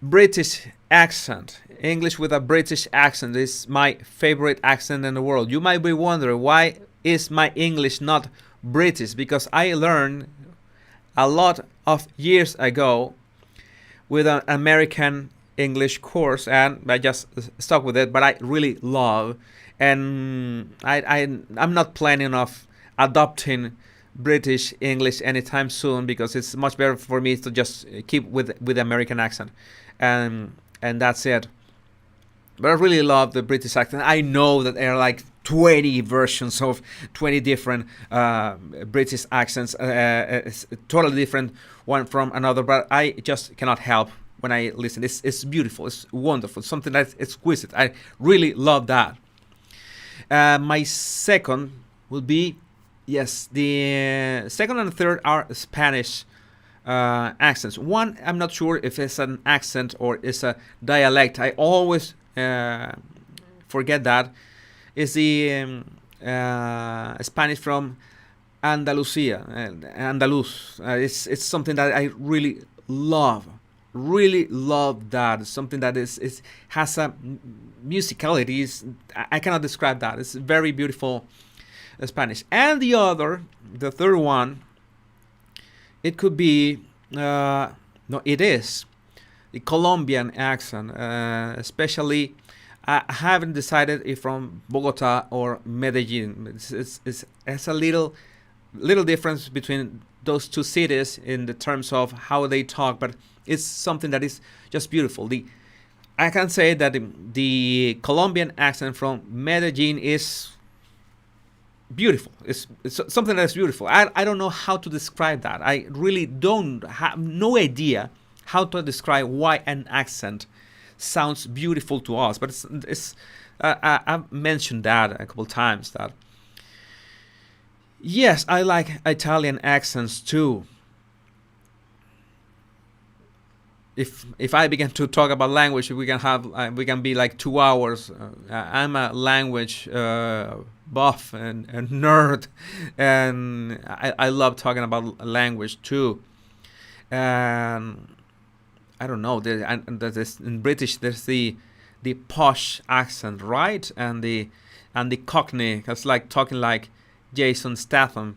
British accent. English with a British accent is my favorite accent in the world. You might be wondering, why is my English not British? Because I learned a lot of years ago with an American English course, and I just stuck with it. But I really love, and I'm not planning of adopting British English anytime soon, because it's much better for me to just keep with the American accent, and that's it. But I really love the British accent. I know that there are like 20 versions of 20 different British accents, it's totally different one from another, but I just cannot help when I listen. It's beautiful, it's wonderful, something that's exquisite. I really love that. My second will be, yes, the second and third are Spanish accents. One, I'm not sure if it's an accent or it's a dialect. I always forget that. It's the Spanish from Andalusia, Andalus. It's something that I really love. Really love that. It's something that has a musicality. I cannot describe that. It's very beautiful Spanish. And the third one, it could be it is the Colombian accent, especially. I haven't decided if from Bogota or Medellin. It's a little difference between those two cities in the terms of how they talk, but it's something that is just beautiful. I can say that the Colombian accent from Medellin is beautiful. It's something that's beautiful. I don't know how to describe that. I really don't have no idea how to describe why an accent sounds beautiful to us. But I've mentioned that a couple times, that yes, I like Italian accents too. If I begin to talk about language, we can be like 2 hours. I'm a language buff and nerd, and I love talking about language too. And I don't know. In British, there's the posh accent, right? And the Cockney. It's like talking like Jason Statham.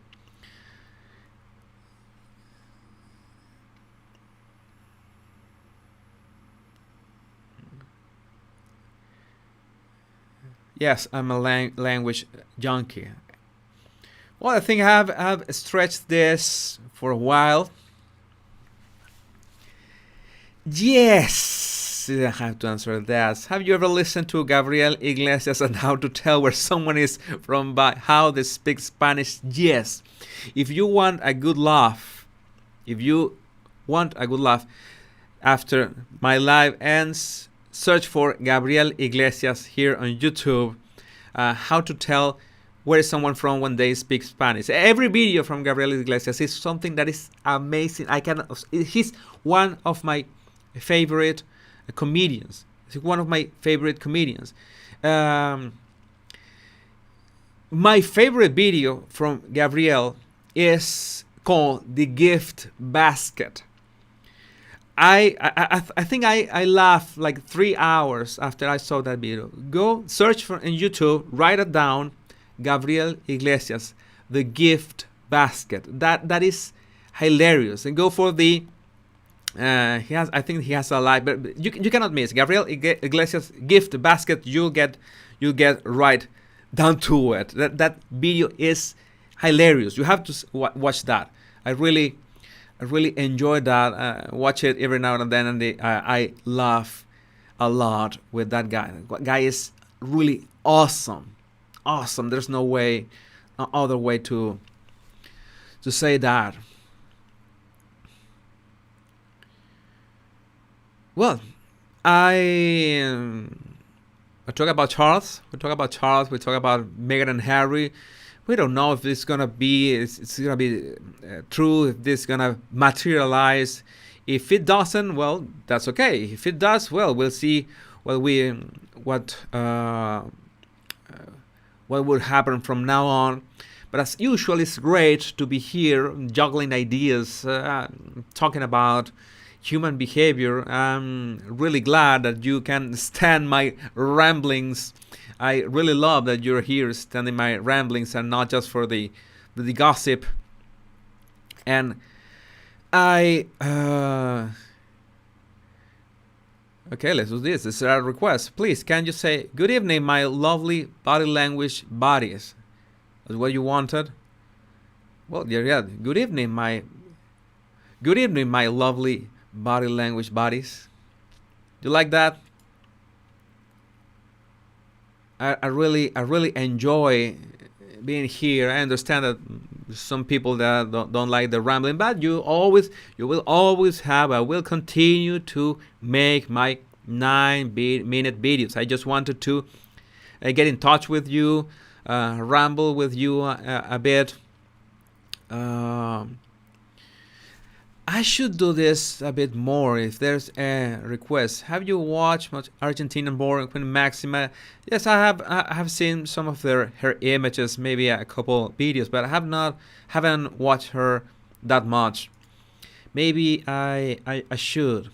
Yes, I'm a language junkie. Well, I think I have stretched this for a while. Yes, I have to answer that. Have you ever listened to Gabriel Iglesias on how to tell where someone is from by how they speak Spanish? Yes. If you want a good laugh, if you want a good laugh after my live ends, search for Gabriel Iglesias here on YouTube. How to tell where is someone from when they speak Spanish. Every video from Gabriel Iglesias is something that is amazing. He's one of my favorite comedians. He's one of my favorite comedians. My favorite video from Gabriel is called The Gift Basket. I think I laughed like 3 hours after I saw that video. Go search for in YouTube, write it down, Gabriel Iglesias, The Gift Basket. That is hilarious. And go for the I think he has a live, but you cannot miss Gabriel Iglesias Gift Basket. You'll get right down to it. That video is hilarious. You have to watch that. I really enjoy that. Watch it every now and then, and I laugh a lot with that guy. That guy is really awesome. There's no other way to say that. Well, I talk about Charles. We talk about Meghan and Harry. We don't know if this is gonna be true. If this is gonna materialize. If it doesn't, well, that's okay. If it does, well, we'll see. What will happen from now on. But as usual, it's great to be here juggling ideas, talking about human behavior. I'm really glad that you can stand my ramblings. I really love that you're here standing my ramblings and not just for the gossip. And I okay, let's do this. This is a request. Please, can you say good evening, my lovely body language bodies? That's what you wanted. Well, yeah. Good evening, my lovely body language bodies. You like that? I really enjoy being here. I understand that some people that don't like the rambling, but you will always have. I will continue to make my 9-minute videos. I just wanted to get in touch with you, ramble with you a bit. I should do this a bit more if there's a request. Have you watched much Argentinian born Queen Maxima? Yes, I have seen some of her images, maybe a couple videos, but I haven't watched her that much. Maybe I should.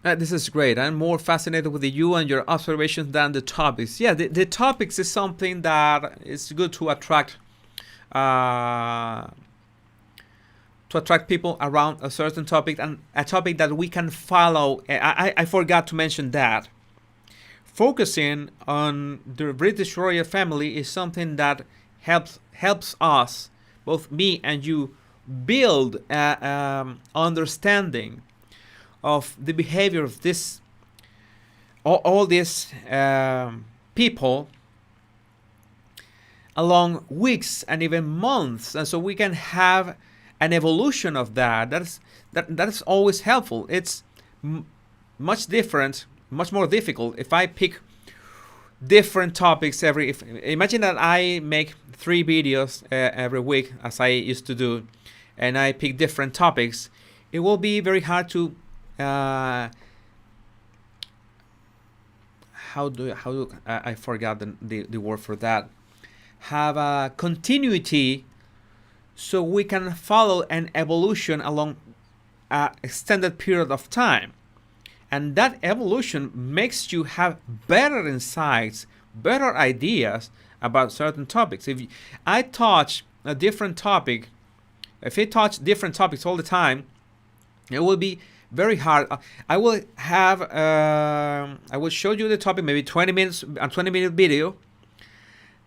This is great. I'm more fascinated with you and your observations than the topics. Yeah, the topics is something that is good to attract people around a certain topic, and a topic that we can follow. I forgot to mention that. Focusing on the British royal family is something that helps us, both me and you, build understanding of the behavior of all these people along weeks and even months, and so we can have an evolution of that. That is always helpful. It's much more difficult if I pick different topics imagine that I make 3 videos every week, as I used to do, and I pick different topics. It will be very hard to I forgot the word for that. Have a continuity, so we can follow an evolution along an extended period of time. And that evolution makes you have better insights, better ideas about certain topics. If I touch a different topic, if I touch different topics all the time, it will be very hard. I will have, I will show you the topic, maybe 20 minutes, a 20-minute video,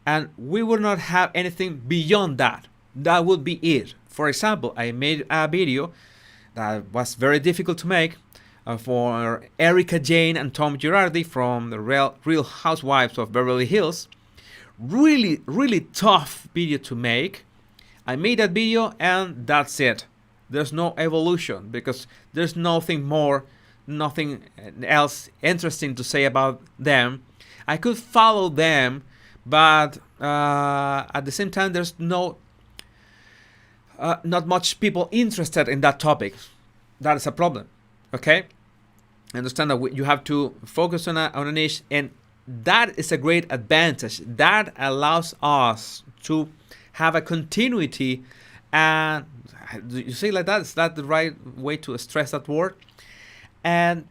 and we will not have anything beyond that. That would be it. For example, I made a video that was very difficult to make for Erica Jane and Tom Girardi from the Real Housewives of Beverly Hills. Really, really tough video to make. I made that video and that's it. There's no evolution because there's nothing more, nothing else interesting to say about them. I could follow them, but at the same time, there's not much people interested in that topic. That is a problem. Okay, understand that you have to focus on a niche, and that is a great advantage. That allows us to have a continuity, and you see, like that, is that the right way to stress that word? And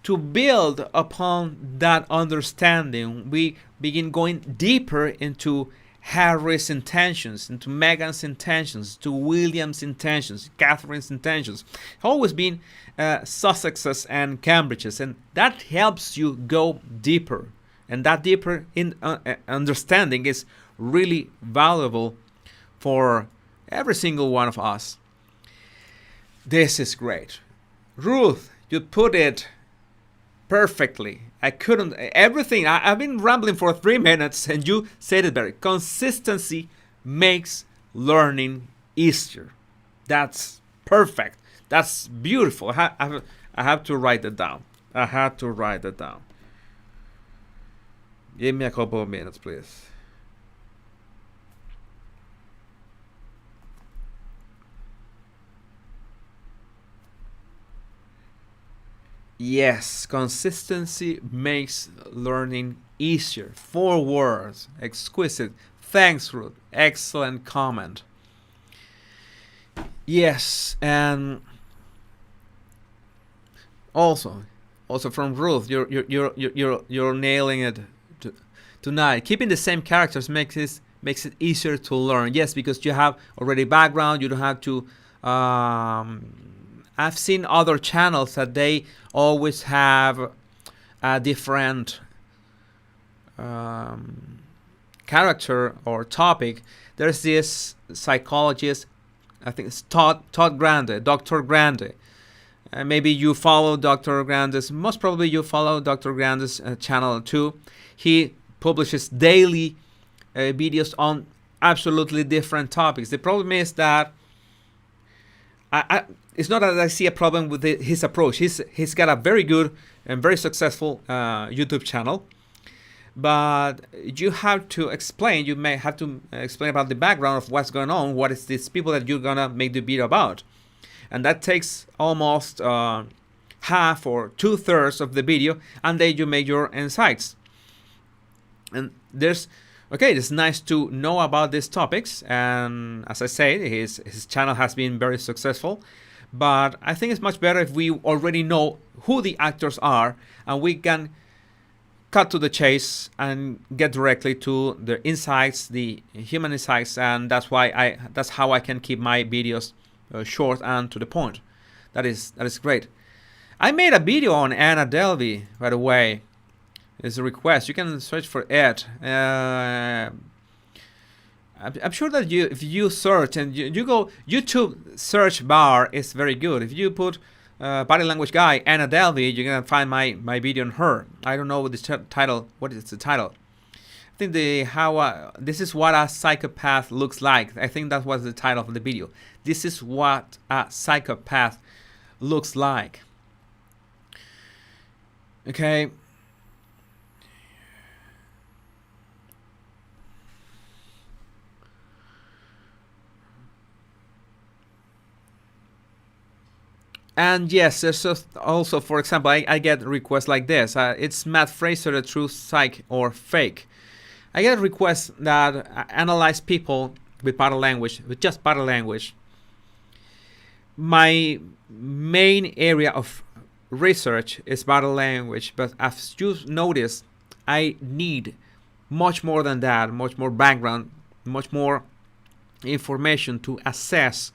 to build upon that understanding, we begin going deeper into Harry's intentions, into Meghan's intentions, to William's intentions, Catherine's intentions. Always been Sussexes and Cambridges, and that helps you go deeper. And that deeper in understanding is really valuable for every single one of us. This is great. Ruth, you put it perfectly. I couldn't, everything, I've been rambling for 3 minutes and you said it better. Consistency makes learning easier. That's perfect. That's beautiful. I have to write that down. I had to write that down. Give me a couple of minutes, please. Yes, consistency makes learning easier. 4 words. Exquisite. Thanks, Ruth. Excellent comment. Yes, and also from Ruth, you're nailing it tonight. Keeping the same characters makes it easier to learn. Yes, because you have already background. You don't have to. I've seen other channels that they always have a different character or topic. There's this psychologist, I think it's Todd Grande, Dr. Grande. Maybe you follow Dr. Grande's, most probably you follow Dr. Grande's channel too. He publishes daily videos on absolutely different topics. The problem is that it's not that I see a problem with his approach. He's got a very good and very successful YouTube channel, but you have to explain. You may have to explain about the background of what's going on. What is these people that you're gonna make the video about, and that takes almost half or 2/3 of the video, and then you make your insights. And it's nice to know about these topics, and as I said, his channel has been very successful. But I think it's much better if we already know who the actors are and we can cut to the chase and get directly to the insights, the human insights, and that's how I can keep my videos short and to the point. That is great. I made a video on Anna Delvey, by the way. It's a request. You can search for it. I'm sure that if you search and you go, YouTube search bar is very good. If you put body language guy Anna Delvey, you're gonna find my video on her. I don't know what the title. What is the title? I think this is what a psychopath looks like. I think that was the title of the video. This is what a psychopath looks like. Okay. And yes, there's also, for example, I get requests like this. It's Matt Fraser, the true psych or fake. I get requests that analyze people with body language, with just body language. My main area of research is body language, but as you noticed, I need much more than that, much more background, much more information to assess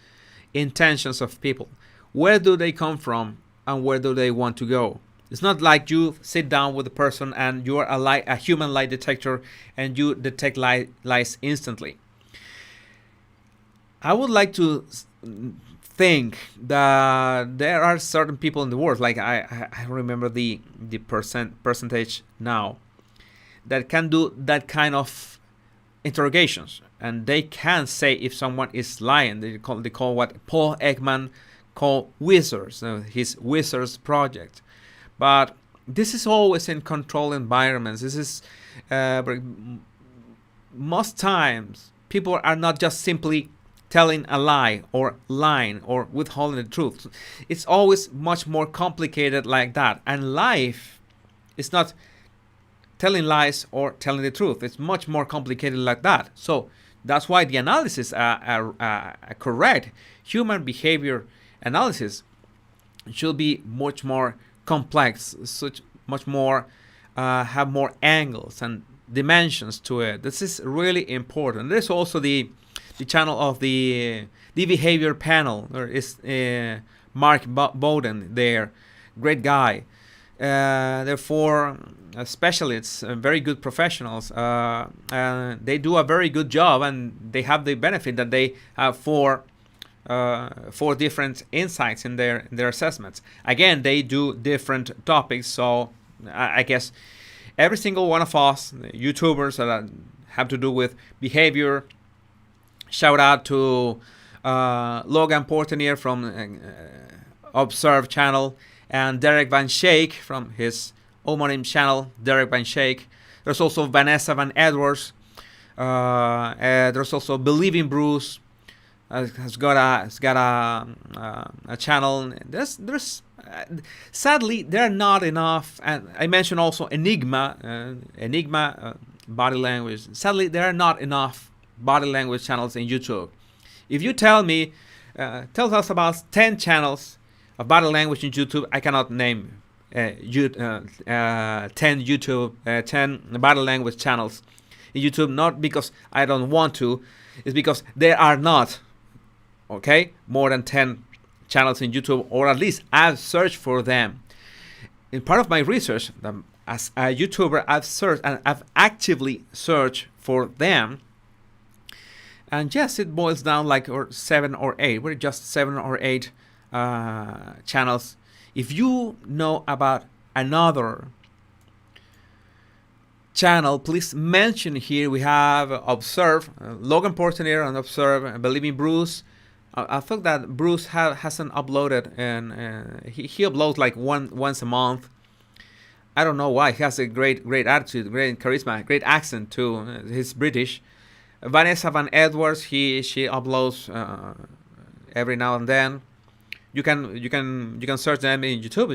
intentions of people. Where do they come from and where do they want to go? It's not like you sit down with a person and you are a human lie detector and you detect lies instantly. I would like to think that there are certain people in the world, like I remember the percentage now, that can do that kind of interrogations, and they can say if someone is lying. They call what Paul Ekman called wizards, his wizards project. But this is always in controlled environments. This is most times people are not just simply telling a lie or lying or withholding the truth. It's always much more complicated like that. And life is not telling lies or telling the truth. It's much more complicated like that. So that's why the analysis are correct. Human behavior analysis should be much more complex, much more have more angles and dimensions to it. This is really important. There's also the channel of the behavior panel. There is Mark Bowden there, great guy. Therefore, specialists, very good professionals. They do a very good job, and they have the benefit that they have four different insights in their assessments. Again, they do different topics, so I guess every single one of us YouTubers that have to do with behavior. Shout out to Logan Portenier from Observe channel, and Derek Van Schaik from his homonym channel, Derek Van Schaik. There's also Vanessa Van Edwards. There's also Believing Bruce. Has got a channel. There's sadly there are not enough, and I mentioned also Enigma body language. Sadly, there are not enough body language channels in YouTube. If you tell us about 10 channels of body language in YouTube, I cannot name 10 body language channels in YouTube. Not because I don't want to, it's because there are not, more than 10 channels in YouTube, or at least I've searched for them. In part of my research, as a YouTuber, I've searched and I've actively searched for them. And yes, it boils down like 7 or 8. We're just 7 or 8 channels. If you know about another channel, please mention here. We have Observe, Logan Portenier on Observe, Believing Bruce. I thought that Bruce hasn't uploaded, and he uploads like once a month. I don't know why. He has a great attitude, great charisma, great accent too. He's British. Vanessa Van Edwards, she uploads every now and then. You can search them in YouTube.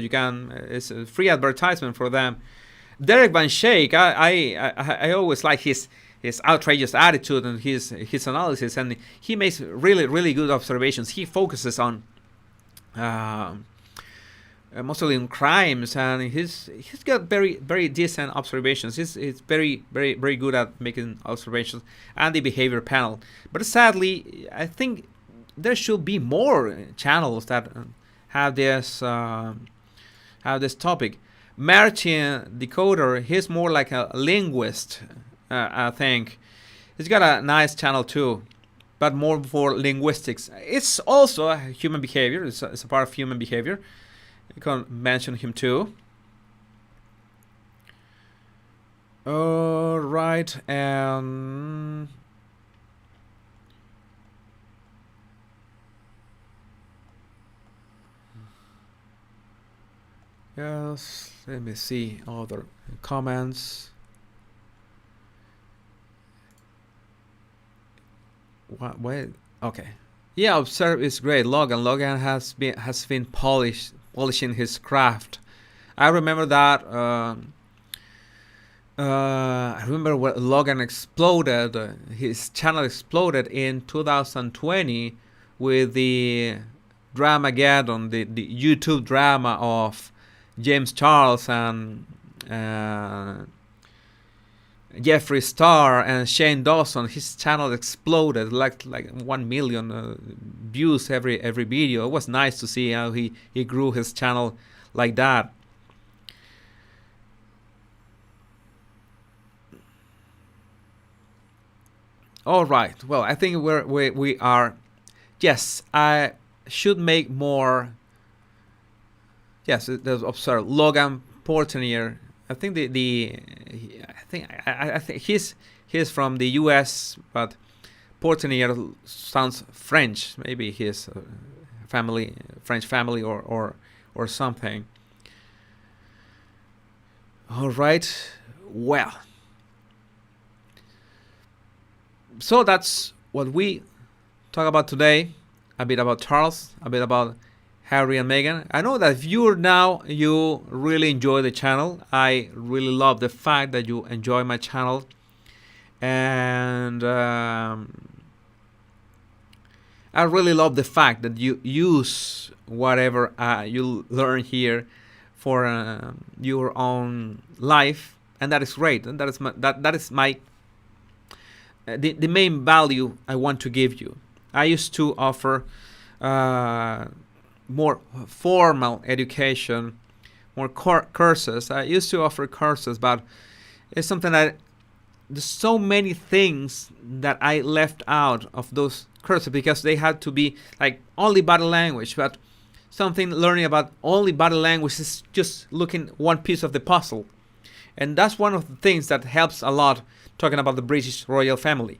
It's a free advertisement for them. Derek Van Schaik, I always like his outrageous attitude and his analysis, and he makes really good observations. He focuses on mostly in crimes, and he's got very decent observations. He's very good at making observations, and the behavior panel. But sadly, I think there should be more channels that have this topic. Martin Decoder, he's more like a linguist. I think he's got a nice channel too, but more for linguistics. It's also a human behavior. It's a part of human behavior. You can mention him too. All right, and yes, let me see other comments. Wait, okay. Yeah, Observe is great. Logan has been polishing his craft. I remember that. I remember when Logan exploded. His channel exploded in 2020 with the Dramageddon, the YouTube drama of James Charles and Jeffree Star and Shane Dawson, his channel exploded like 1 million views every video. It was nice to see how he grew his channel like that. All right. Well, I think we are. Yes, I should make more. Yes, there's observe Logan Portenier. I think I think he's from the U.S., but Portenier sounds French. Maybe his family, French family, or something. All right. Well, so that's what we talk about today. A bit about Charles, a bit about Harry and Meghan. I know that if you really enjoy the channel. I really love the fact that you enjoy my channel, and I really love the fact that you use whatever you learn here for your own life, and that is great. And that is my the main value I want to give you. I used to offer more formal education, more courses. I used to offer courses, but it's something that there's so many things that I left out of those courses because they had to be like only body language. But something learning about only body language is just looking one piece of the puzzle. And that's one of the things that helps a lot talking about the British royal family.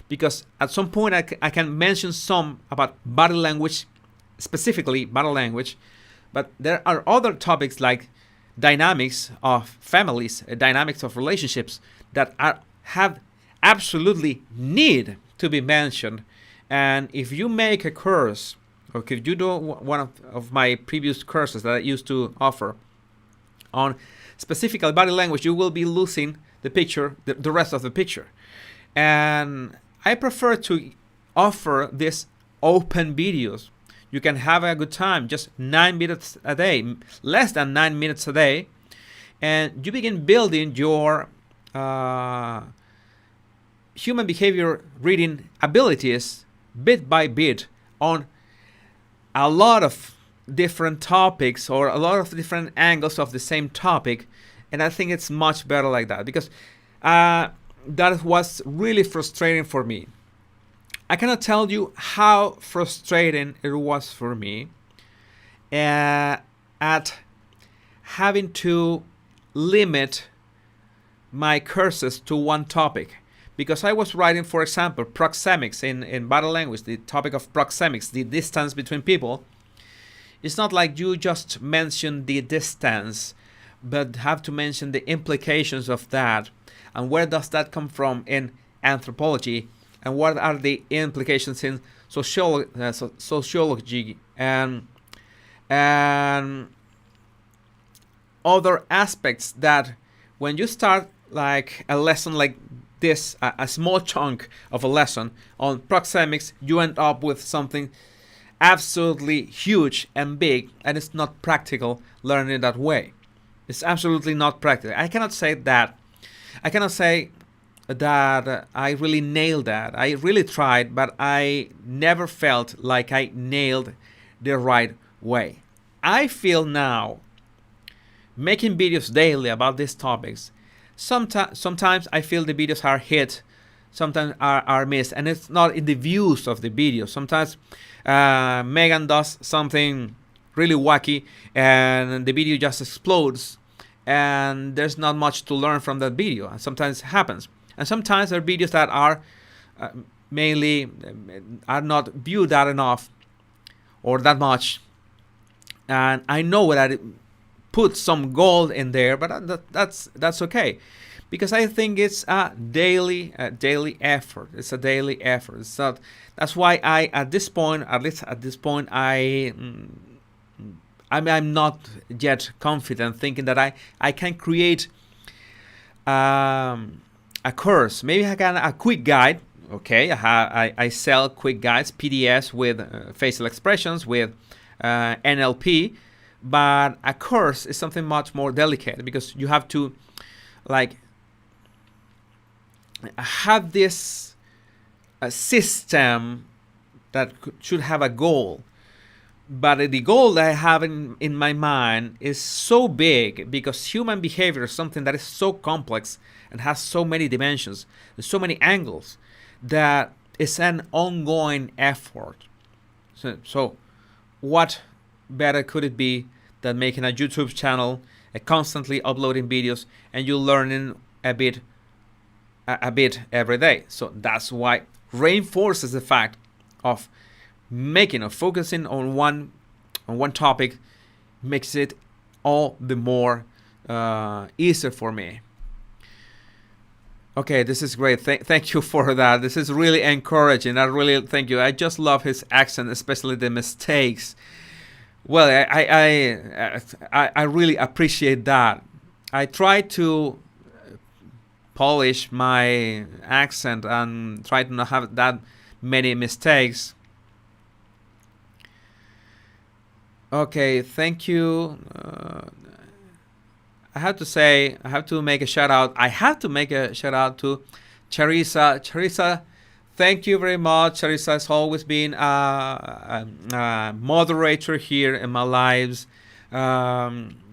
Because at some point I can mention some about body language, specifically body language, but there are other topics like dynamics of families, dynamics of relationships that have absolutely need to be mentioned. And if you make a course, or if you do one of my previous courses that I used to offer on specifically body language, you will be losing the picture, the rest of the picture. And I prefer to offer these open videos. You can have a good time, just 9 minutes a day, less than 9 minutes a day, and you begin building your human behavior reading abilities bit by bit on a lot of different topics or a lot of different angles of the same topic. And I think it's much better like that, because that was really frustrating for me. I cannot tell you how frustrating it was for me at having to limit my courses to one topic. Because I was writing, for example, proxemics in body language, the topic of proxemics, the distance between people. It's not like you just mention the distance, but have to mention the implications of that. And where does that come from in anthropology? And what are the implications in sociology and other aspects that when you start like a lesson like this, a small chunk of a lesson on proxemics, you end up with something absolutely huge and big, and it's not practical learning that way. It's absolutely not practical. I cannot say that I really nailed that. I really tried, but I never felt like I nailed the right way. I feel now, making videos daily about these topics, sometimes I feel the videos are hit, sometimes are missed, and it's not in the views of the video. Sometimes Meghan does something really wacky and the video just explodes, and there's not much to learn from that video. And sometimes it happens. And sometimes there are videos that are mainly are not viewed that enough or that much. And I know that it put some gold in there, but that's okay, because I think it's a daily effort. It's a daily effort. It's not. That's why at this point, I'm not yet confident thinking that I can create a course. Maybe I can a quick guide. Okay, I sell quick guides, PDFs with facial expressions, with NLP, But a course is something much more delicate, because you have to like have this system that should have a goal. But the goal that I have in my mind is so big, because human behavior is something that is so complex and has so many dimensions, so many angles, that it's an ongoing effort. So what better could it be than making a YouTube channel, constantly uploading videos, and you learning a bit every day. So that's why reinforces the fact of making or focusing on one topic makes it all the more easier for me. Okay, this is great. Thank you for that. This is really encouraging. I really thank you. I just love his accent, especially the mistakes. Well, I really appreciate that. I try to polish my accent and try to not have that many mistakes. Okay, thank you. I have to make a shout out. I have to make a shout out to Charissa. Charissa, thank you very much. Charissa has always been a moderator here in my lives.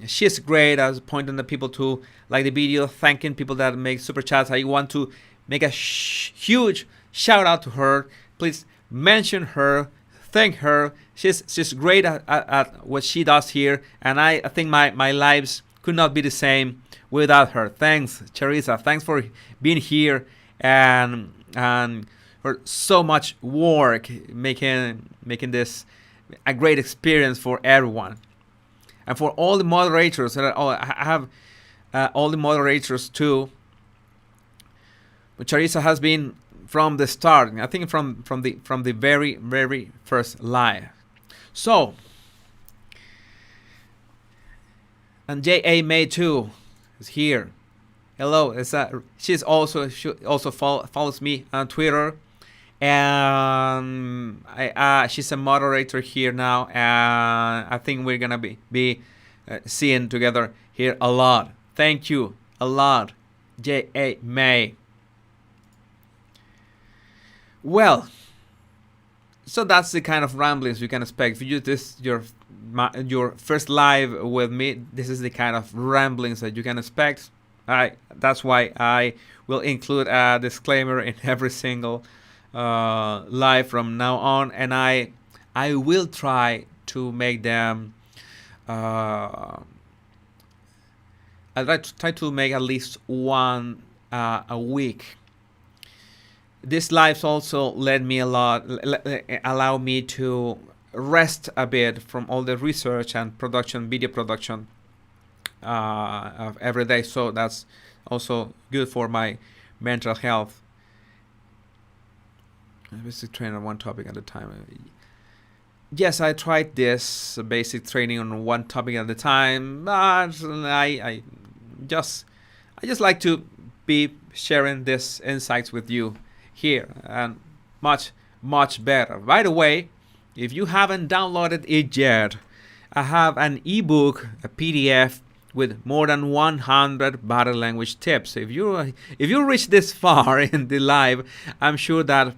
She's great as pointing the people to like the video, thanking people that make super chats. I want to make a huge shout out to her. Please mention her, thank her. She's great at what she does here, and I think my lives could not be the same without her. Thanks, Charissa. Thanks for being here and for so much work making this a great experience for everyone. And for all the moderators, I have all the moderators too. But Charissa has been from the start. I think from the very first live. So, and J.A. May too is here. Hello. She also follows me on Twitter, and she's a moderator here now. And I think we're gonna be seeing together here a lot. Thank you a lot, J.A. May. Well, so that's the kind of ramblings you can expect. If you do this your first live with me, this is the kind of ramblings that you can expect. That's why I will include a disclaimer in every single live from now on, and I will try to make them. I'll try to make at least one a week. These lives also allow me to rest a bit from all the research and production, video production of every day. So that's also good for my mental health. Basic train on one topic at a time. Yes, I tried this basic training on one topic at a time, but I just like to be sharing these insights with you here, and much better. By the way, if you haven't downloaded it yet, I have an ebook, a PDF with more than 100 body language tips. If you reach this far in the live, I'm sure that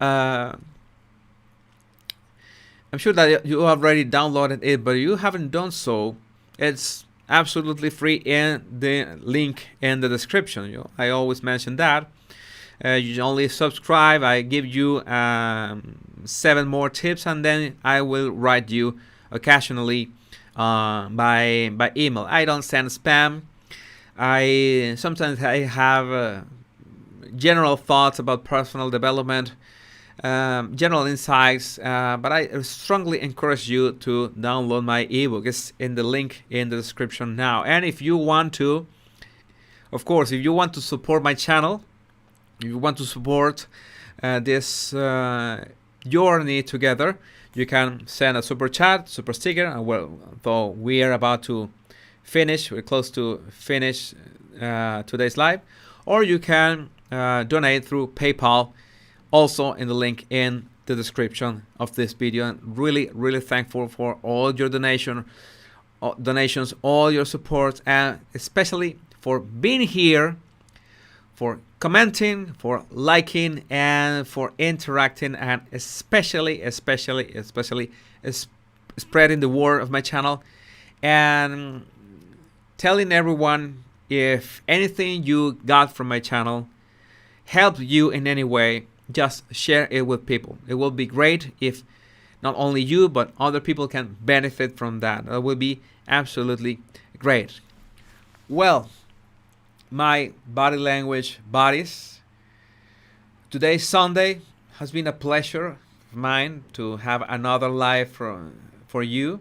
you already downloaded it, but you haven't done so. It's absolutely free in the link in the description. I always mention that. You only subscribe. I give you 7 more tips, and then I will write you occasionally by email. I don't send spam. Sometimes I have general thoughts about personal development, general insights, but I strongly encourage you to download my ebook. It's in the link in the description now. And if you want to, of course, if you want to support my channel, if you want to support this journey together, you can send a super chat, super sticker. Well, though we are about to finish, we're close to finish today's live, or you can donate through PayPal, also in the link in the description of this video. And really thankful for all your donation, donations, all your support, and especially for being here, for commenting, for liking, and for interacting, and especially spreading the word of my channel and telling everyone if anything you got from my channel helped you in any way, just share it with people. It will be great if not only you, but other people can benefit from that. That will be absolutely great. Well, my body language buddies, today's Sunday has been a pleasure of mine to have another live for you.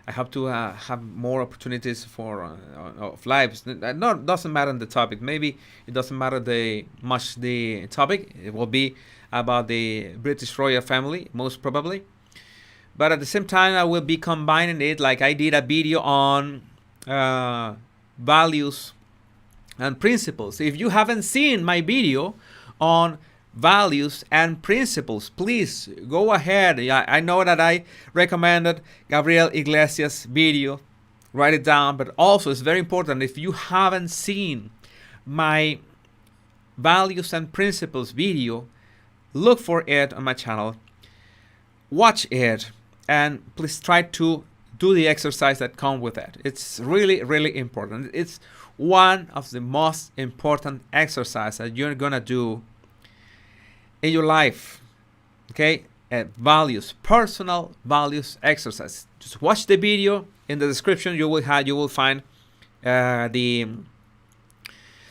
I hope to have more opportunities for of lives. Doesn't matter the topic. Maybe it doesn't matter much the topic. It will be about the British royal family, most probably. But at the same time, I will be combining it, like I did a video on values and principles. If you haven't seen my video on values and principles, please go ahead. I know that I recommended Gabriel Iglesias' video. Write it down. But also, it's very important, if you haven't seen my values and principles video, look for it on my channel. Watch it. And please try to do the exercise that comes with it. It's really, really important. It's one of the most important exercises that you're going to do in your life. Okay? Values, personal values exercise. Just watch the video. In the description, you will find the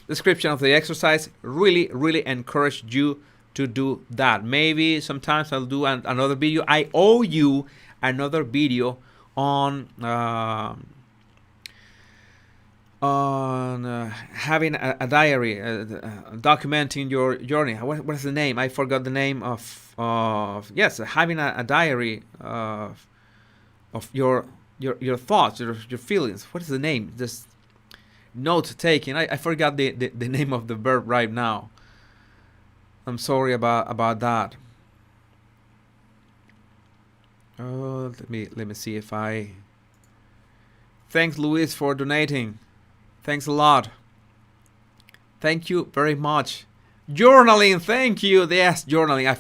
description of the exercise. Really, really encourage you to do that. Maybe sometimes I'll do another video. I owe you another video on having a diary, documenting your journey. What is the name? I forgot the name of yes, having a diary of your thoughts, your feelings. What is the name? Just note taking. I forgot the name of the verb right now. I'm sorry about that. Oh, let me see if I. Thanks, Luis, for donating. Thanks a lot. Thank you very much. Journaling, thank you. Yes, journaling. I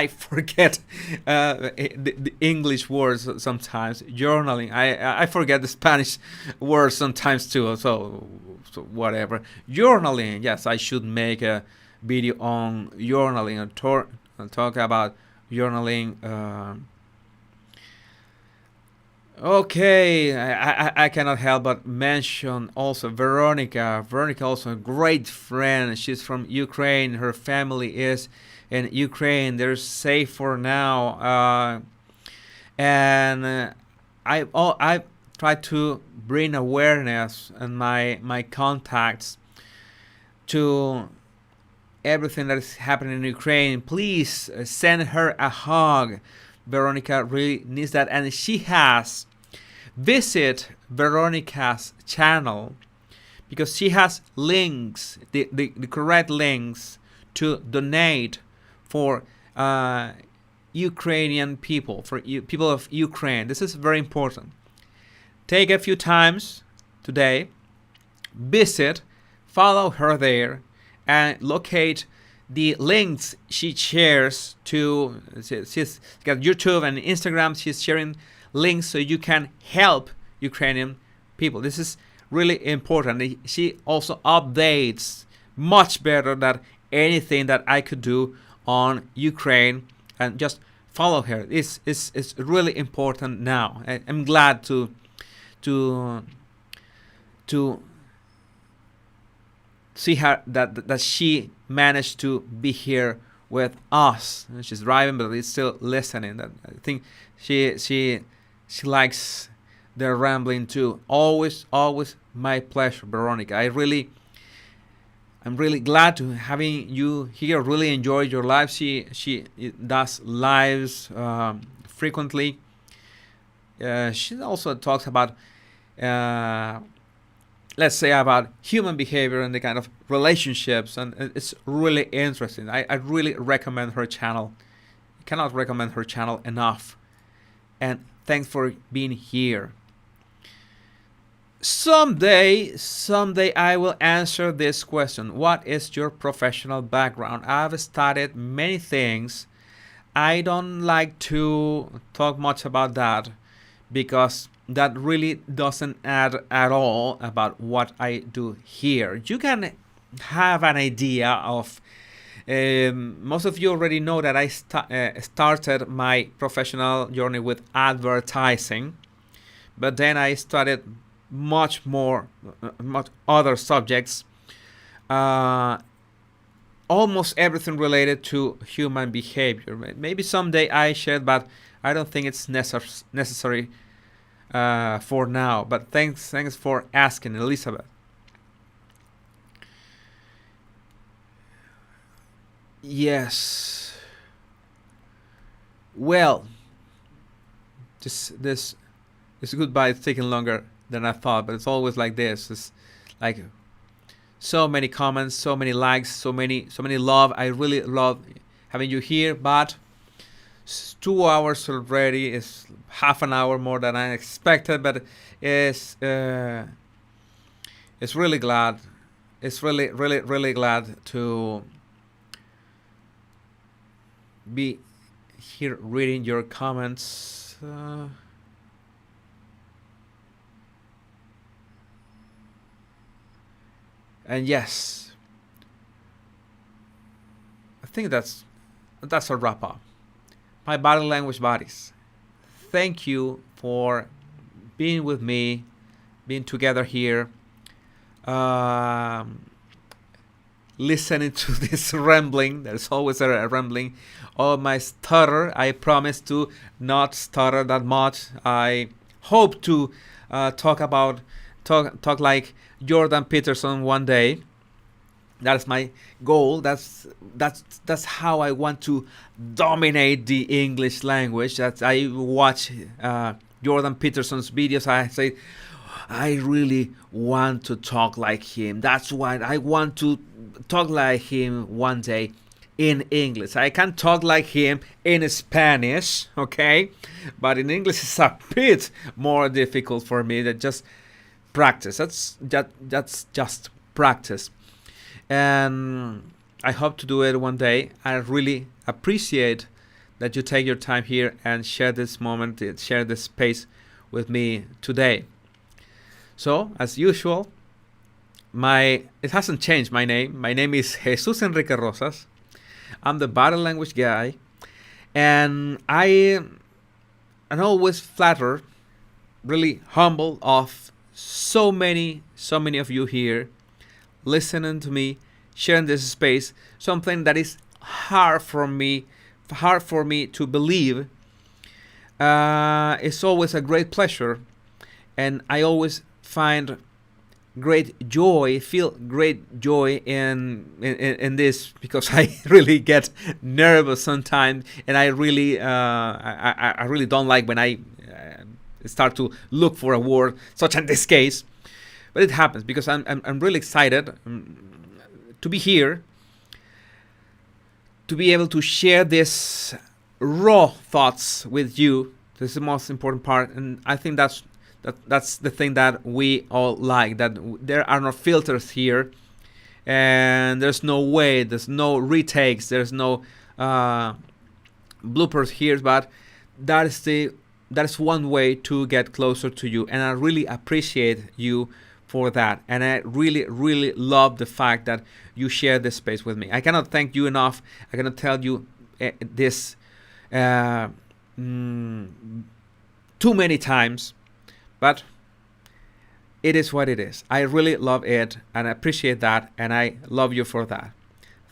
forget the English words sometimes. Journaling. I forget the Spanish words sometimes too. So whatever. Journaling. Yes, I should make a video on journaling and talk about journaling. Okay, I cannot help but mention also Veronica. Veronica also a great friend. She's from Ukraine. Her family is in Ukraine. They're safe for now. And I try to bring awareness and my contacts to everything that is happening in Ukraine. Please send her a hug. Veronica really needs that, and she has. Visit Veronica's channel because she has links, the correct links to donate for Ukrainian people, for people of Ukraine. This is very important. Take a few times today, visit, follow her there, and locate the links she shares to. She's got YouTube and Instagram. She's sharing links so you can help Ukrainian people. This is really important. She also updates much better than anything that I could do on Ukraine, and just follow her. It's really important now. I'm glad to see her that she managed to be here with us. She's driving, but is still listening. That I think she likes the rambling too. Always my pleasure, Veronica. I'm really glad to having you here. Really enjoyed your live. She does lives frequently. She also talks about let's say about human behavior and the kind of relationships, and it's really interesting. I really recommend her channel. I cannot recommend her channel enough. And thanks for being here. Someday I will answer this question. What is your professional background? I've studied many things. I don't like to talk much about that because that really doesn't add at all about what I do here. You can have an idea of. Most of you already know that I started my professional journey with advertising, but then I studied much more, much other subjects, uh, almost everything related to human behavior. Maybe someday I should, but I don't think it's necessary for now. But thanks for asking, Elizabeth. Yes. Well, this goodbye is taking longer than I thought, but it's always like this. It's like so many comments, so many likes, so many love. I really love having you here, but it's 2 hours already. It's half an hour more than I expected, but it's uh, it's really glad. It's really glad to be here reading your comments. And yes, I think that's a wrap up. My body language buddies, thank you for being with me, being together here, um, listening to this rambling. There's always a rambling. Oh, my stutter. I promise to not stutter that much. I hope to talk like Jordan Peterson one day. That's my goal. That's how I want to dominate the English language. That I watch Jordan Peterson's videos. I say, I really want to talk like him. That's why I want to talk like him one day in English. I can talk like him in Spanish, okay? But in English it's a bit more difficult for me. That just practice. That's just practice. And I hope to do it one day. I really appreciate that you take your time here and share this moment, share this space with me today. So, as usual, it hasn't changed my name. My name is Jesus Enrique Rosas. I'm the body language guy, and I am always flattered, really humble of so many of you here listening to me, sharing this space, something that is hard for me to believe. It's always a great pleasure, and I always find feel great joy in this, because I really get nervous sometimes, and I really don't like when I start to look for a word, such in this case. But it happens because I'm really excited to be here, to be able to share this raw thoughts with you. This is the most important part, and I think that's the thing that we all like, that there are no filters here, and there's no retakes, there's no bloopers here, but that is one way to get closer to you, and I really appreciate you for that, and I really love the fact that you share this space with me. I cannot thank you enough. I cannot tell you this too many times, but it is what it is. I really love it, and I appreciate that, and I love you for that.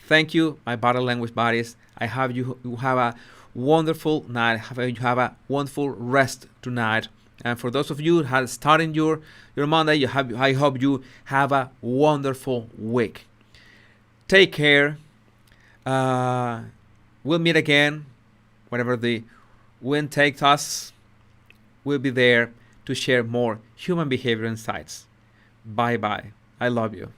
Thank you, my body language buddies. I have you have a wonderful night. You have a wonderful rest tonight. And for those of you who are starting your Monday, I hope you have a wonderful week. Take care. We'll meet again whenever the wind takes us. We'll be there to share more human behavior insights. Bye bye. I love you.